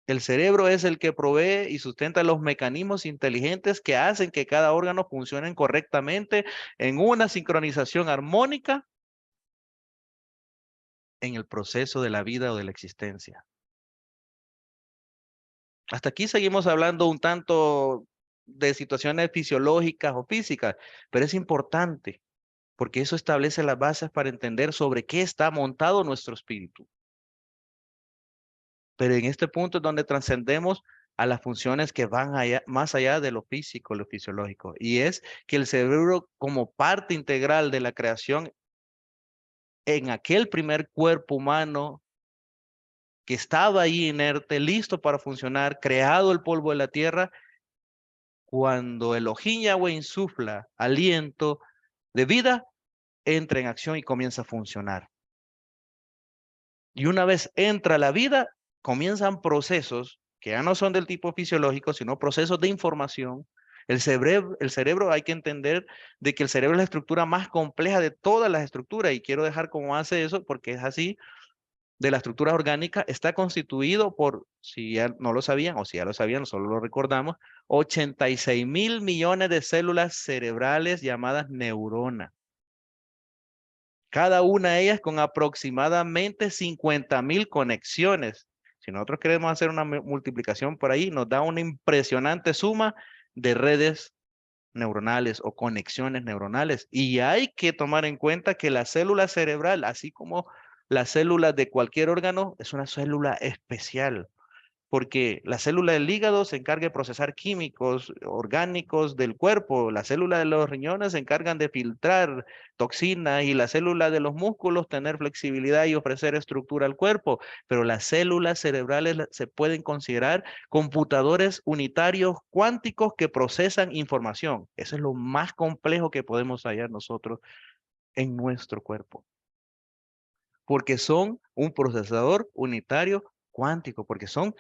El cerebro es el que provee y sustenta los mecanismos inteligentes que hacen que cada órgano funcione correctamente en una sincronización armónica en el proceso de la vida o de la existencia. Hasta aquí seguimos hablando un tanto de situaciones fisiológicas o físicas, pero es importante porque eso establece las bases para entender sobre qué está montado nuestro espíritu. Pero en este punto es donde trascendemos a las funciones que van más allá de lo físico, lo fisiológico. Y es que el cerebro, como parte integral de la creación, en aquel primer cuerpo humano que estaba ahí inerte, listo para funcionar, creado el polvo de la tierra, cuando Elohim Yahweh insufla aliento de vida, entra en acción y comienza a funcionar. Y una vez entra la vida, comienzan procesos que ya no son del tipo fisiológico, sino procesos de información. El cerebro hay que entender de que el cerebro es la estructura más compleja de todas las estructuras, y quiero dejar como hace eso porque es así, de la estructura orgánica, está constituido por, si ya no lo sabían o si ya lo sabían, solo lo recordamos, 86.000 millones de células cerebrales llamadas neuronas. Cada una de ellas con aproximadamente 50.000 conexiones. Si nosotros queremos hacer una multiplicación por ahí, nos da una impresionante suma de redes neuronales o conexiones neuronales. Y hay que tomar en cuenta que la célula cerebral, así como las células de cualquier órgano, es una célula especial, porque la célula del hígado se encarga de procesar químicos orgánicos del cuerpo, la célula de los riñones se encargan de filtrar toxinas y la célula de los músculos tener flexibilidad y ofrecer estructura al cuerpo, pero las células cerebrales se pueden considerar computadores unitarios cuánticos que procesan información. Eso es lo más complejo que podemos hallar nosotros en nuestro cuerpo, porque son un procesador unitario cuántico, porque son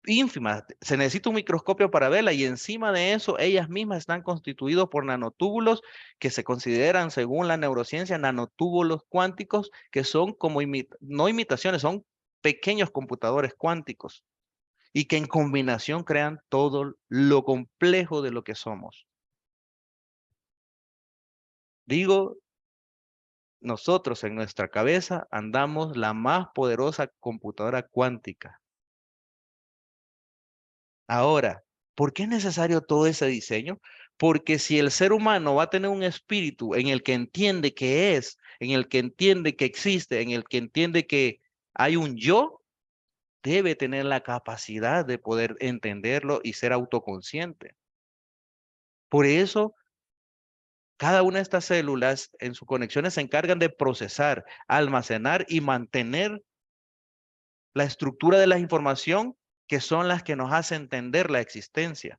ínfimas. Se necesita un microscopio para verla y encima de eso ellas mismas están constituidos por nanotúbulos que se consideran, según la neurociencia, nanotúbulos cuánticos que son como no imitaciones, son pequeños computadores cuánticos y que en combinación crean todo lo complejo de lo que somos. Digo, nosotros en nuestra cabeza andamos la más poderosa computadora cuántica. Ahora, ¿por qué es necesario todo ese diseño? Porque si el ser humano va a tener un espíritu en el que entiende que es, en el que entiende que existe, en el que entiende que hay un yo, debe tener la capacidad de poder entenderlo y ser autoconsciente. Por eso, cada una de estas células en sus conexiones se encargan de procesar, almacenar y mantener la estructura de la información que son las que nos hacen entender la existencia.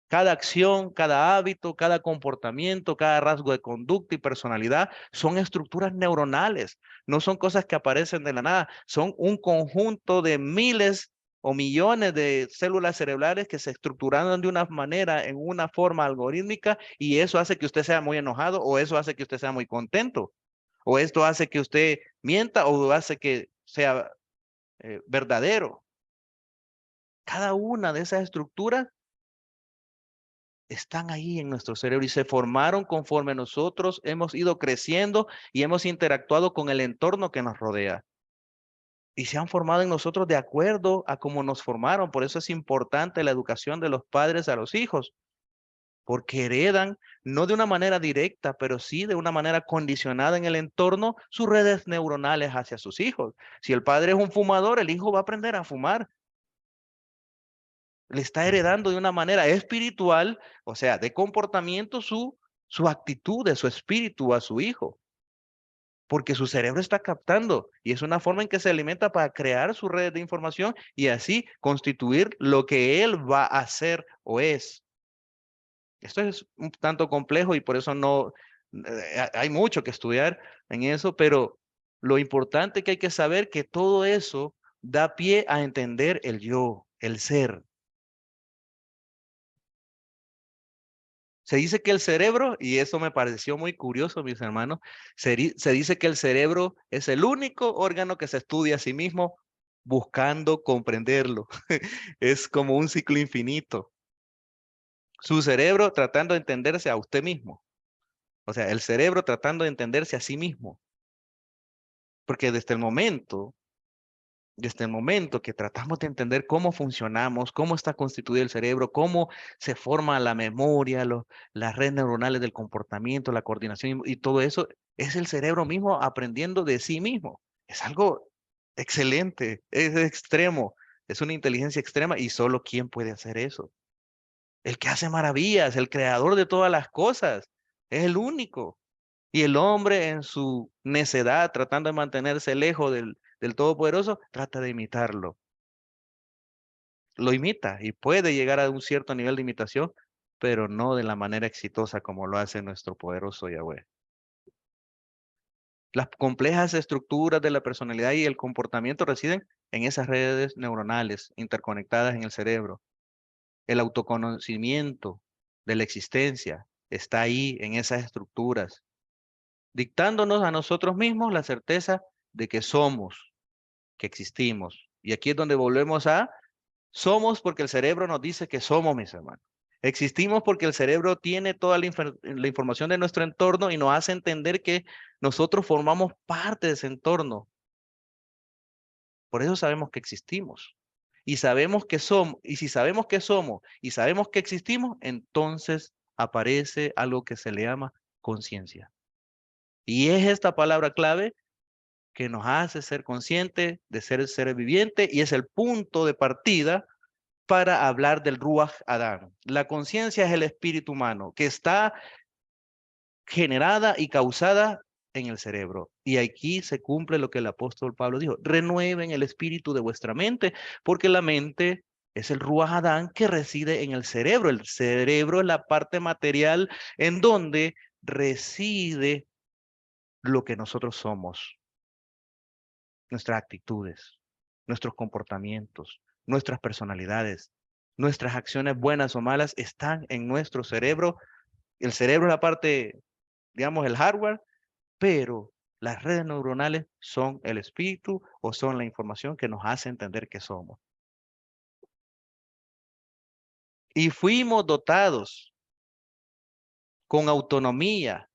Cada acción, cada hábito, cada comportamiento, cada rasgo de conducta y personalidad son estructuras neuronales, no son cosas que aparecen de la nada, son un conjunto de miles o millones de células cerebrales que se estructuran de una manera, en una forma algorítmica, y eso hace que usted sea muy enojado, o eso hace que usted sea muy contento, o esto hace que usted mienta, o hace que sea verdadero. Cada una de esas estructuras están ahí en nuestro cerebro y se formaron conforme nosotros hemos ido creciendo y hemos interactuado con el entorno que nos rodea. Y se han formado en nosotros de acuerdo a cómo nos formaron. Por eso es importante la educación de los padres a los hijos, porque heredan, no de una manera directa, pero sí de una manera condicionada en el entorno, sus redes neuronales hacia sus hijos. Si el padre es un fumador, el hijo va a aprender a fumar. Le está heredando de una manera espiritual, o sea, de comportamiento, su actitud, de su espíritu a su hijo, porque su cerebro está captando y es una forma en que se alimenta para crear su red de información y así constituir lo que él va a hacer o es. Esto es un tanto complejo y por eso no hay mucho que estudiar en eso, pero lo importante que hay que saber que todo eso da pie a entender el yo, el ser. Se dice que el cerebro, y eso me pareció muy curioso, mis hermanos, se dice que el cerebro es el único órgano que se estudia a sí mismo buscando comprenderlo. Es como un ciclo infinito. Su cerebro tratando de entenderse a usted mismo. O sea, el cerebro tratando de entenderse a sí mismo. Porque desde el momento que tratamos de entender cómo funcionamos, cómo está constituido el cerebro, cómo se forma la memoria, las redes neuronales del comportamiento, la coordinación y todo eso, es el cerebro mismo aprendiendo de sí mismo. Es algo excelente, es extremo, es una inteligencia extrema y solo quién puede hacer eso. El que hace maravillas, el creador de todas las cosas, es el único. Y el hombre en su necedad, tratando de mantenerse lejos del Todopoderoso, trata de imitarlo. Lo imita y puede llegar a un cierto nivel de imitación, pero no de la manera exitosa como lo hace nuestro poderoso Yahweh. Las complejas estructuras de la personalidad y el comportamiento residen en esas redes neuronales interconectadas en el cerebro. El autoconocimiento de la existencia está ahí en esas estructuras, dictándonos a nosotros mismos la certeza de que somos, que existimos. Y aquí es donde volvemos a somos porque el cerebro nos dice que somos, mis hermanos. Existimos porque el cerebro tiene toda la información de nuestro entorno y nos hace entender que nosotros formamos parte de ese entorno. Por eso sabemos que existimos. Y sabemos que somos, y si sabemos que somos y sabemos que existimos, entonces aparece algo que se le llama conciencia. Y es esta palabra clave que nos hace ser conscientes de ser viviente y es el punto de partida para hablar del Ruach Adán. La conciencia es el espíritu humano que está generada y causada en el cerebro. Y aquí se cumple lo que el apóstol Pablo dijo, renueven el espíritu de vuestra mente, porque la mente es el Ruach Adán que reside en el cerebro. El cerebro es la parte material en donde reside lo que nosotros somos, nuestras actitudes, nuestros comportamientos, nuestras personalidades, nuestras acciones buenas o malas están en nuestro cerebro. El cerebro es la parte, digamos, el hardware, pero las redes neuronales son el espíritu o son la información que nos hace entender que somos. Y fuimos dotados con autonomía,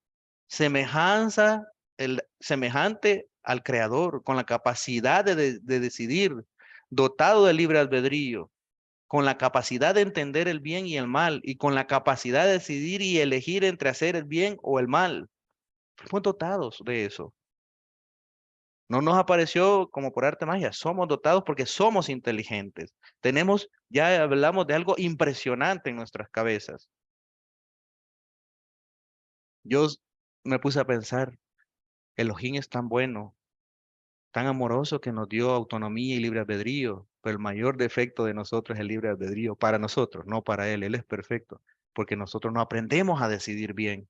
semejanza, semejante al creador, con la capacidad de decidir, dotado de libre albedrío, con la capacidad de entender el bien y el mal, y con la capacidad de decidir y elegir entre hacer el bien o el mal. Fuimos dotados de eso. No nos apareció como por arte de magia. Somos dotados porque somos inteligentes. Tenemos, ya hablamos de algo impresionante en nuestras cabezas. Yo me puse a pensar, Elohim es tan bueno, tan amoroso que nos dio autonomía y libre albedrío, pero el mayor defecto de nosotros es el libre albedrío, para nosotros, no para Él. Él es perfecto, porque nosotros no aprendemos a decidir bien.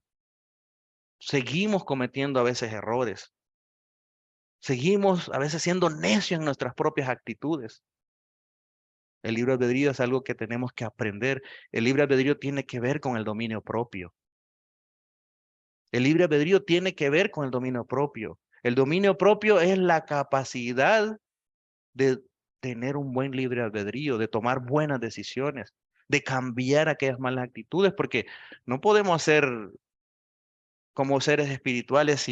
Seguimos cometiendo a veces errores. Seguimos a veces siendo necios en nuestras propias actitudes. El libre albedrío es algo que tenemos que aprender. El libre albedrío tiene que ver con el dominio propio. El libre albedrío tiene que ver con el dominio propio. El dominio propio es la capacidad de tener un buen libre albedrío, de tomar buenas decisiones, de cambiar aquellas malas actitudes, porque no podemos ser como seres espirituales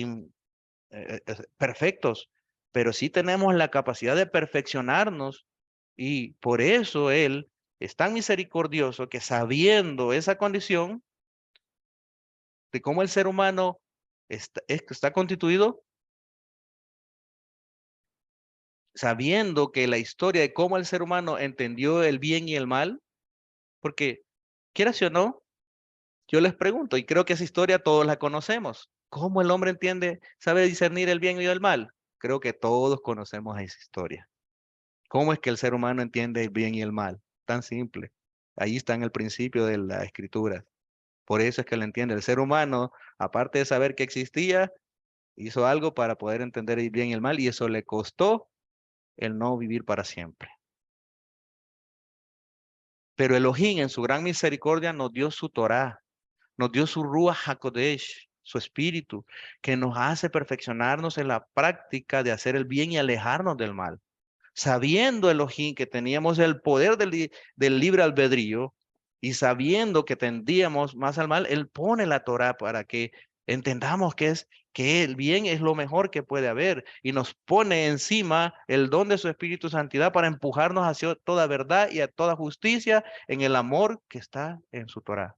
perfectos, pero sí tenemos la capacidad de perfeccionarnos y por eso Él es tan misericordioso que sabiendo esa condición de cómo el ser humano está constituido, sabiendo que la historia de cómo el ser humano entendió el bien y el mal, porque quieras o no, yo les pregunto, y creo que esa historia todos la conocemos. ¿Cómo el hombre entiende, sabe discernir el bien y el mal? Creo que todos conocemos esa historia. ¿Cómo es que el ser humano entiende el bien y el mal? Tan simple. Ahí está en el principio de la escritura. Por eso es que lo entiende. El ser humano, aparte de saber que existía, hizo algo para poder entender el bien y el mal, y eso le costó el no vivir para siempre. Pero Elohim, en su gran misericordia, nos dio su Torá, nos dio su Ruach HaKodesh, su espíritu, que nos hace perfeccionarnos en la práctica de hacer el bien y alejarnos del mal. Sabiendo Elohim que teníamos el poder del libre albedrío y sabiendo que tendíamos más al mal, Él pone la Torá para que entendamos que el bien es lo mejor que puede haber y nos pone encima el don de su Espíritu Santidad para empujarnos hacia toda verdad y a toda justicia en el amor que está en su Torá.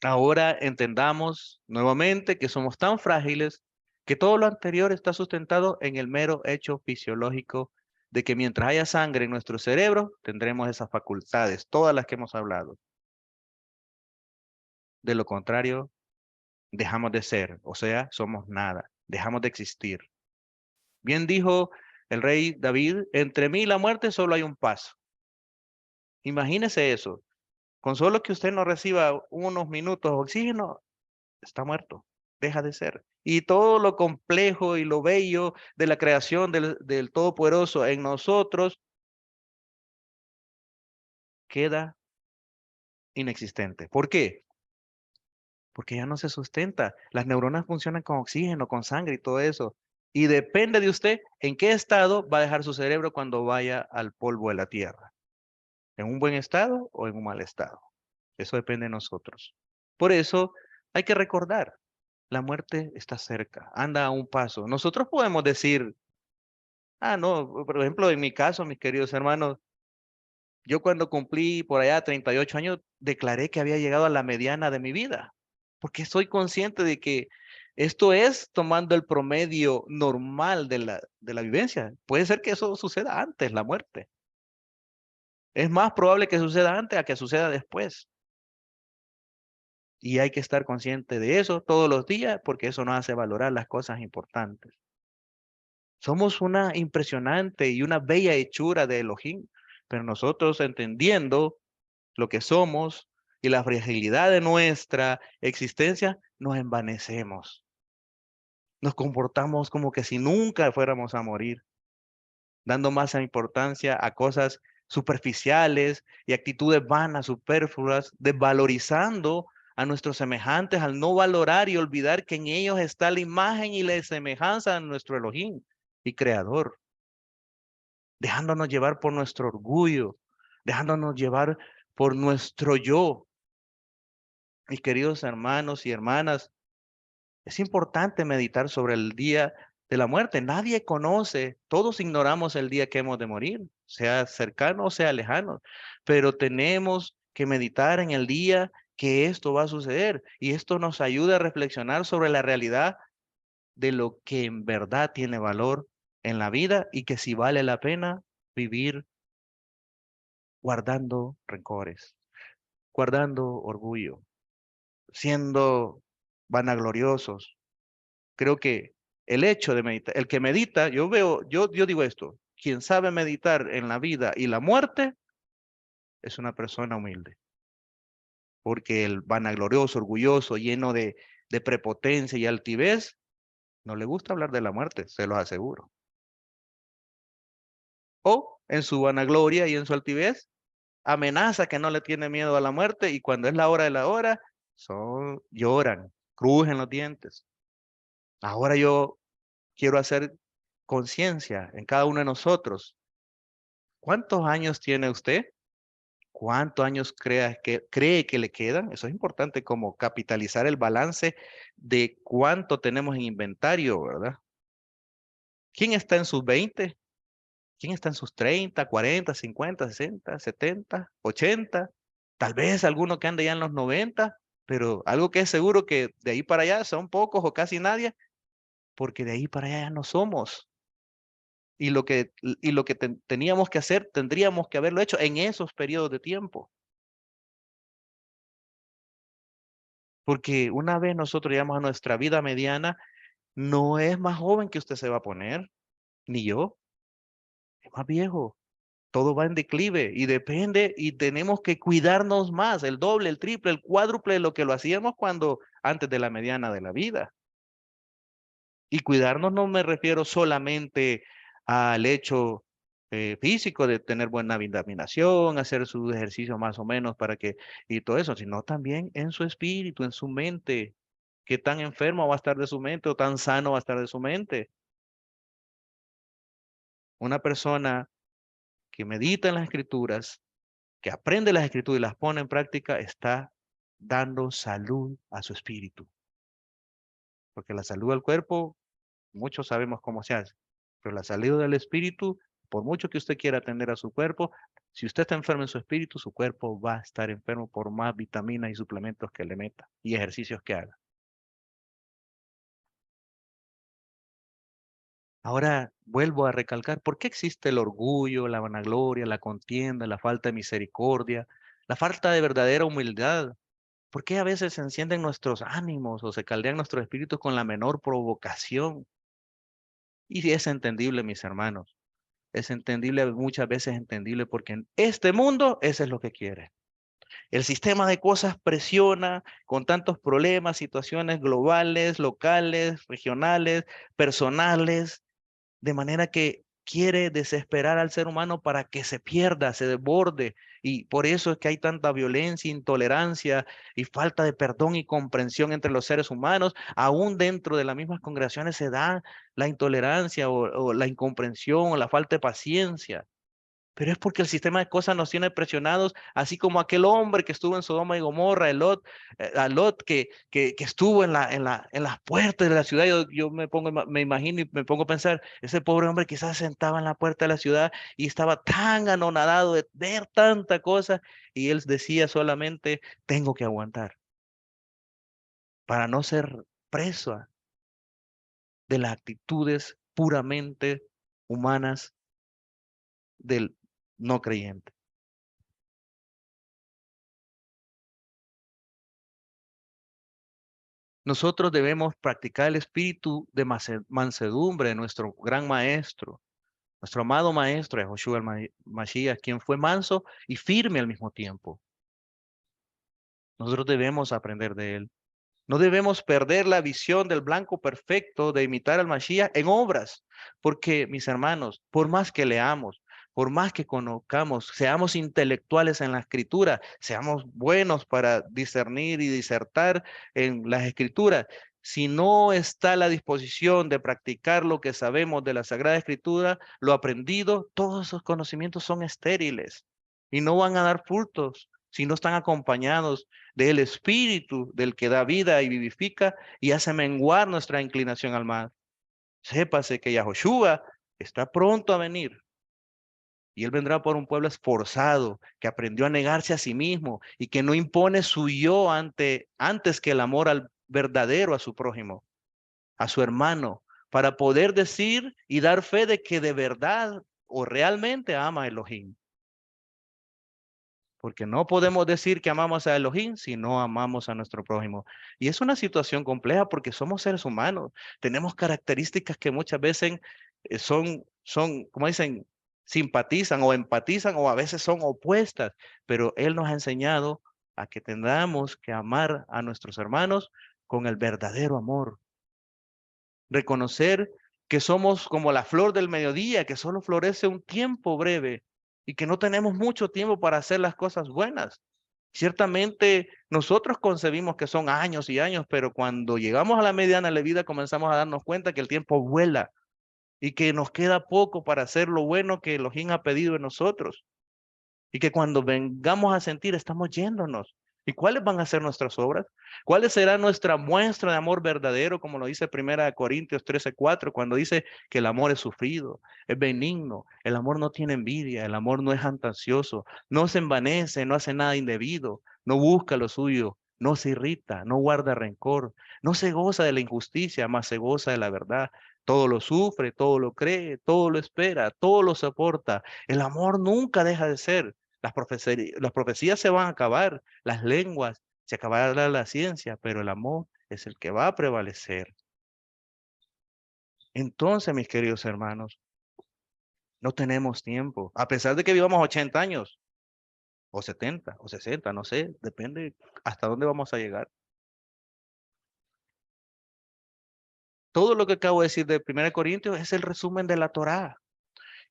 Ahora entendamos nuevamente que somos tan frágiles que todo lo anterior está sustentado en el mero hecho fisiológico de que mientras haya sangre en nuestro cerebro, tendremos esas facultades, todas las que hemos hablado. De lo contrario, dejamos de ser, o sea, somos nada, dejamos de existir. Bien dijo el rey David, entre mí y la muerte solo hay un paso. Imagínese eso, con solo que usted no reciba unos minutos de oxígeno, está muerto, deja de ser. Y todo lo complejo y lo bello de la creación del Todopoderoso en nosotros queda inexistente. ¿Por qué? Porque ya no se sustenta. Las neuronas funcionan con oxígeno, con sangre y todo eso. Y depende de usted en qué estado va a dejar su cerebro cuando vaya al polvo de la tierra. ¿En un buen estado o en un mal estado? Eso depende de nosotros. Por eso hay que recordar, la muerte está cerca, anda a un paso. Nosotros podemos decir, no, por ejemplo, en mi caso, mis queridos hermanos, yo cuando cumplí por allá 38 años, declaré que había llegado a la mediana de mi vida, porque soy consciente de que esto es tomando el promedio normal de la vivencia. Puede ser que eso suceda antes, la muerte. Es más probable que suceda antes a que suceda después. Y hay que estar consciente de eso todos los días, porque eso nos hace valorar las cosas importantes. Somos una impresionante y una bella hechura de Elohim, pero nosotros entendiendo lo que somos y la fragilidad de nuestra existencia, nos envanecemos. Nos comportamos como que si nunca fuéramos a morir, dando más importancia a cosas superficiales y actitudes vanas, superfluas, desvalorizando a nuestros semejantes al no valorar y olvidar que en ellos está la imagen y la semejanza de nuestro Elohim y Creador, dejándonos llevar por nuestro orgullo, dejándonos llevar por nuestro yo. Mis queridos hermanos y hermanas, es importante meditar sobre el día de la muerte. Nadie conoce, todos ignoramos el día que hemos de morir, sea cercano o sea lejano, pero tenemos que meditar en el día que esto va a suceder. Y esto nos ayuda a reflexionar sobre la realidad de lo que en verdad tiene valor en la vida y que si vale la pena vivir guardando rencores, guardando orgullo, siendo vanagloriosos. Creo que el hecho de meditar, el que medita, yo digo esto, quien sabe meditar en la vida y la muerte es una persona humilde, porque el vanaglorioso, orgulloso, lleno de prepotencia y altivez, no le gusta hablar de la muerte, se los aseguro. O en su vanagloria y en su altivez, amenaza que no le tiene miedo a la muerte y cuando es la hora de la hora, lloran, crujen los dientes. Ahora yo quiero hacer conciencia en cada uno de nosotros. ¿Cuántos años tiene usted? ¿Cuántos años cree que le quedan? Eso es importante como capitalizar el balance de cuánto tenemos en inventario, ¿verdad? ¿Quién está en sus 20? ¿Quién está en sus 30, 40, 50, 60, 70, 80? Tal vez alguno que ande ya en los 90, pero algo que es seguro que de ahí para allá son pocos o casi nadie, porque de ahí para allá ya no somos. Y lo que teníamos que hacer, tendríamos que haberlo hecho en esos periodos de tiempo. Porque una vez nosotros llegamos a nuestra vida mediana, no es más joven que usted se va a poner, ni yo, es más viejo. Todo va en declive y depende y tenemos que cuidarnos más, el doble, el triple, el cuádruple de lo que lo hacíamos cuando antes de la mediana de la vida. Y cuidarnos no me refiero solamente al hecho físico de tener buena vitaminación, hacer sus ejercicios más o menos para que, y todo eso, sino también en su espíritu, en su mente. ¿Qué tan enfermo va a estar de su mente o tan sano va a estar de su mente? Una persona que medita en las escrituras, que aprende las escrituras y las pone en práctica, está dando salud a su espíritu. Porque la salud al cuerpo, muchos sabemos cómo se hace. Pero la salud del espíritu, por mucho que usted quiera atender a su cuerpo, si usted está enfermo en su espíritu, su cuerpo va a estar enfermo por más vitaminas y suplementos que le meta y ejercicios que haga. Ahora vuelvo a recalcar, ¿por qué existe el orgullo, la vanagloria, la contienda, la falta de misericordia, la falta de verdadera humildad? ¿Por qué a veces se encienden nuestros ánimos o se caldean nuestros espíritus con la menor provocación? Y es entendible, mis hermanos. Es entendible, muchas veces entendible, porque en este mundo eso es lo que quiere. El sistema de cosas presiona con tantos problemas, situaciones globales, locales, regionales, personales, de manera que quiere desesperar al ser humano para que se pierda, se desborde. Y por eso es que hay tanta violencia, intolerancia y falta de perdón y comprensión entre los seres humanos. Aún dentro de las mismas congregaciones se da la intolerancia o la incomprensión o la falta de paciencia. Pero es porque el sistema de cosas nos tiene presionados, así como aquel hombre que estuvo en Sodoma y Gomorra, a Lot que estuvo en las puertas de la ciudad. Yo me imagino y me pongo a pensar, ese pobre hombre quizás sentaba en la puerta de la ciudad y estaba tan anonadado de ver tanta cosa y él decía solamente, tengo que aguantar para no ser preso de las actitudes puramente humanas del no creyente. Nosotros debemos practicar el espíritu de mansedumbre de nuestro gran maestro, nuestro amado maestro, Yahushua el Mashiach, quien fue manso y firme al mismo tiempo. Nosotros debemos aprender de él. No debemos perder la visión del blanco perfecto de imitar al Mashiach en obras, porque mis hermanos, por más que leamos, por más que conozcamos, seamos intelectuales en la escritura, seamos buenos para discernir y disertar en las escrituras, si no está la disposición de practicar lo que sabemos de la Sagrada Escritura, lo aprendido, todos esos conocimientos son estériles y no van a dar frutos si no están acompañados del Espíritu del que da vida y vivifica y hace menguar nuestra inclinación al mal. Sépase que Yahoshua está pronto a venir Y Él vendrá por un pueblo esforzado, que aprendió a negarse a sí mismo y que no impone su yo antes que el amor al verdadero, a su prójimo, a su hermano, para poder decir y dar fe de que de verdad o realmente ama a Elohim. Porque no podemos decir que amamos a Elohim si no amamos a nuestro prójimo. Y es una situación compleja porque somos seres humanos. Tenemos características que muchas veces como dicen, simpatizan o empatizan o a veces son opuestas. Pero Él nos ha enseñado a que tengamos que amar a nuestros hermanos con el verdadero amor. Reconocer que somos como la flor del mediodía, que solo florece un tiempo breve y que no tenemos mucho tiempo para hacer las cosas buenas. Ciertamente nosotros concebimos que son años y años, pero cuando llegamos a la mediana de la vida comenzamos a darnos cuenta que el tiempo vuela y que nos queda poco para hacer lo bueno que Elohim ha pedido en nosotros. Y que cuando vengamos a sentir estamos yéndonos. ¿Y cuáles van a ser nuestras obras? ¿Cuáles será nuestra muestra de amor verdadero, como lo dice 1 Corintios 13:4, cuando dice que el amor es sufrido, es benigno, el amor no tiene envidia, el amor no es ansioso, no se envanece, no hace nada indebido, no busca lo suyo, no se irrita, no guarda rencor, no se goza de la injusticia, más se goza de la verdad. Todo lo sufre, todo lo cree, todo lo espera, todo lo soporta. El amor nunca deja de ser. Las profecías se van a acabar, las lenguas, se acabará la ciencia, pero el amor es el que va a prevalecer. Entonces, mis queridos hermanos, no tenemos tiempo, a pesar de que vivamos 80 años, o 70, o 60, no sé, depende hasta dónde vamos a llegar. Todo lo que acabo de decir de 1 Corintios es el resumen de la Torá.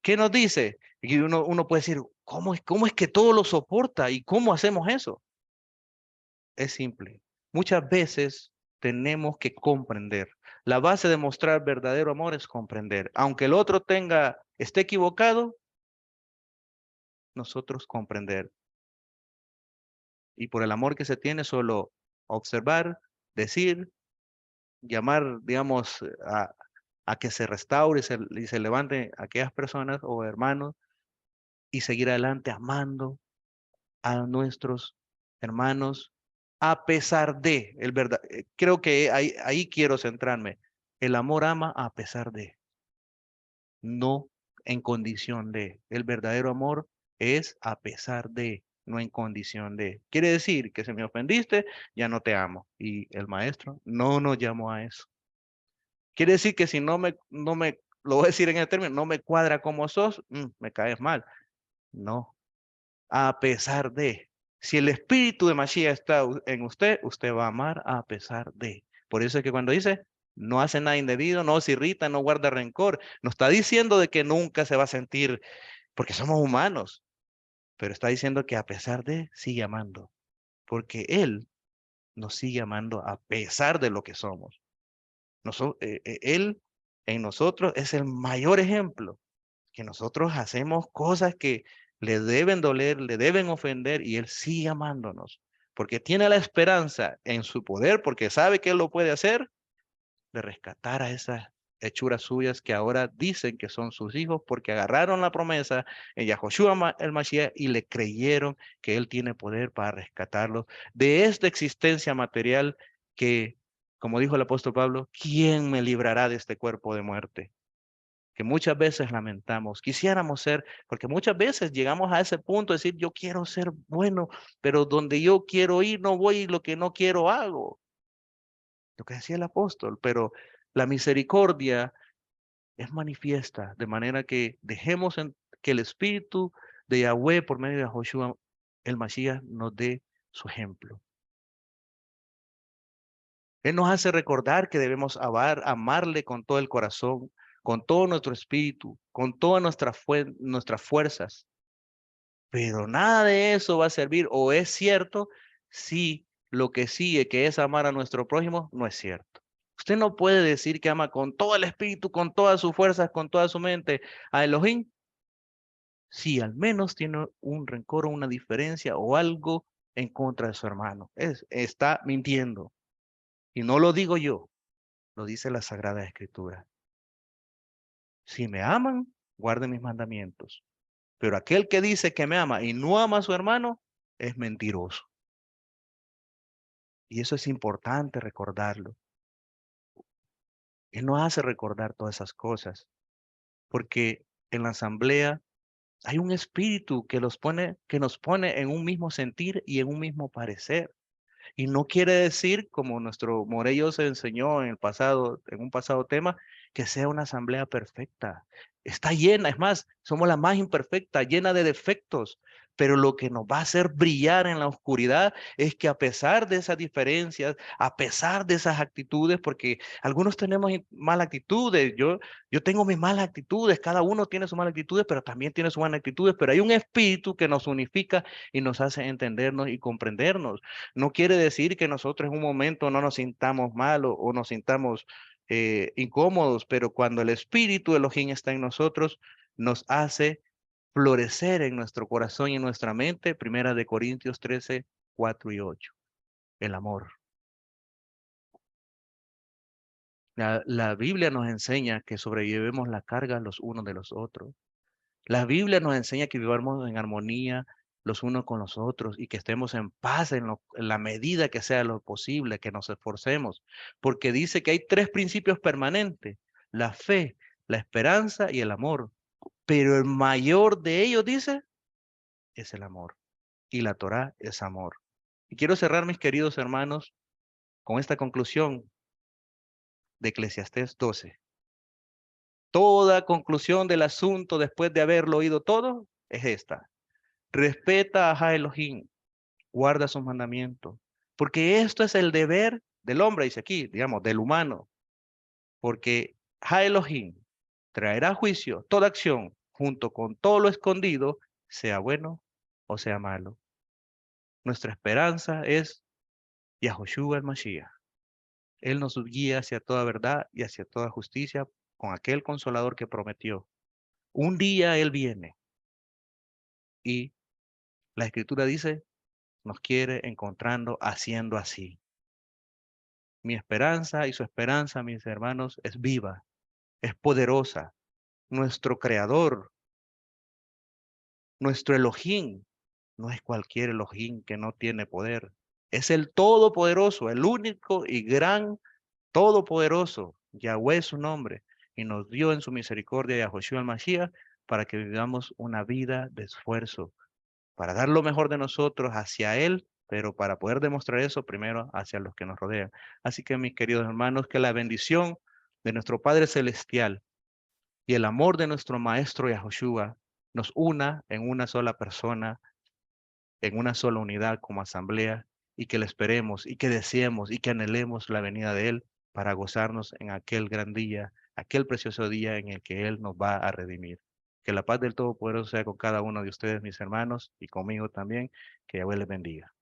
¿Qué nos dice? Y uno puede decir, ¿cómo es que todo lo soporta? ¿Y cómo hacemos eso? Es simple. Muchas veces tenemos que comprender. La base de mostrar verdadero amor es comprender. Aunque el otro esté equivocado, nosotros comprender. Y por el amor que se tiene, solo observar, decir, llamar, digamos, a que se restaure y se levante aquellas personas o hermanos y seguir adelante amando a nuestros hermanos a pesar de, creo que ahí quiero centrarme. El amor ama a pesar de, no en condición de. El verdadero amor es a pesar de, no en condición de. Quiere decir que si me ofendiste, ya no te amo. Y el maestro no nos llamó a eso. Quiere decir que si lo voy a decir en el término, no me cuadra como sos, me caes mal. No, a pesar de. Si el espíritu de Mashiach está en usted, usted va a amar a pesar de. Por eso es que cuando dice, no hace nada indebido, no se irrita, no guarda rencor, no está diciendo de que nunca se va a sentir, porque somos humanos, pero está diciendo que a pesar de, sigue amando, porque Él nos sigue amando a pesar de lo que somos. Él en nosotros es el mayor ejemplo que nosotros hacemos cosas que le deben doler, le deben ofender y Él sigue amándonos, porque tiene la esperanza en su poder, porque sabe que Él lo puede hacer, de rescatar a esas hechuras suyas que ahora dicen que son sus hijos, porque agarraron la promesa en Yahoshua el Mashiach y le creyeron que Él tiene poder para rescatarlos de esta existencia material que, como dijo el apóstol Pablo, ¿quién me librará de este cuerpo de muerte? Que muchas veces lamentamos, quisiéramos ser, porque muchas veces llegamos a ese punto de decir, yo quiero ser bueno, pero donde yo quiero ir no voy y lo que no quiero hago. Lo que decía el apóstol, pero la misericordia es manifiesta, de manera que dejemos que el Espíritu de Yahweh por medio de Joshua, el Mashiach, nos dé su ejemplo. Él nos hace recordar que debemos amarle con todo el corazón, con todo nuestro espíritu, con todas nuestras fuerzas. Pero nada de eso va a servir o es cierto si lo que sigue, que es amar a nuestro prójimo, no es cierto. Usted no puede decir que ama con todo el espíritu, con todas sus fuerzas, con toda su mente a Elohim, si al menos tiene un rencor o una diferencia o algo en contra de su hermano. Está mintiendo. Y no lo digo yo, lo dice la Sagrada Escritura. Si me aman, guarden mis mandamientos. Pero aquel que dice que me ama y no ama a su hermano es mentiroso. Y eso es importante recordarlo. Él nos hace recordar todas esas cosas, porque en la asamblea hay un espíritu que nos pone en un mismo sentir y en un mismo parecer. Y no quiere decir, como nuestro Morello se enseñó en el pasado, en un pasado tema, que sea una asamblea perfecta. Está llena, es más, somos la más imperfecta, llena de defectos. Pero lo que nos va a hacer brillar en la oscuridad es que a pesar de esas diferencias, a pesar de esas actitudes, porque algunos tenemos malas actitudes, yo tengo mis malas actitudes, cada uno tiene sus malas actitudes, pero también tiene sus buenas actitudes, pero hay un espíritu que nos unifica y nos hace entendernos y comprendernos. No quiere decir que nosotros en un momento no nos sintamos mal o nos sintamos incómodos, pero cuando el espíritu de Elohim está en nosotros, nos hace florecer en nuestro corazón y en nuestra mente. Primera de Corintios 13, 4 y 8. El amor. La Biblia nos enseña que sobrellevemos la carga los unos de los otros. La Biblia nos enseña que vivamos en armonía los unos con los otros y que estemos en paz en la medida que sea lo posible, que nos esforcemos, porque dice que hay tres principios permanentes: la fe, la esperanza y el amor. Pero el mayor de ellos, dice, es el amor. Y la Torá es amor. Y quiero cerrar, mis queridos hermanos, con esta conclusión de Eclesiastés 12. Toda conclusión del asunto después de haberlo oído todo es esta: respeta a Jah Elohim, guarda sus mandamientos, porque esto es el deber del hombre, dice aquí, digamos, del humano, porque Jah Elohim traerá a juicio toda acción junto con todo lo escondido, sea bueno o sea malo. Nuestra esperanza es Yahoshua el Mashiach. Él nos guía hacia toda verdad y hacia toda justicia con aquel consolador que prometió. Un día Él viene y la Escritura dice, nos quiere encontrando haciendo así. Mi esperanza y su esperanza, mis hermanos, es viva, es poderosa. Nuestro creador, nuestro Elohim, no es cualquier Elohim que no tiene poder. Es el todopoderoso, el único y gran todopoderoso. Yahweh es su nombre. Y nos dio en su misericordia a Joshua el Mashiach para que vivamos una vida de esfuerzo, para dar lo mejor de nosotros hacia Él, pero para poder demostrar eso primero hacia los que nos rodean. Así que, mis queridos hermanos, que la bendición de nuestro Padre Celestial y el amor de nuestro Maestro Yahushua nos una en una sola persona, en una sola unidad como asamblea, y que le esperemos y que deseemos y que anhelemos la venida de Él para gozarnos en aquel gran día, aquel precioso día en el que Él nos va a redimir. Que la paz del Todopoderoso sea con cada uno de ustedes, mis hermanos, y conmigo también. Que Yahweh les bendiga.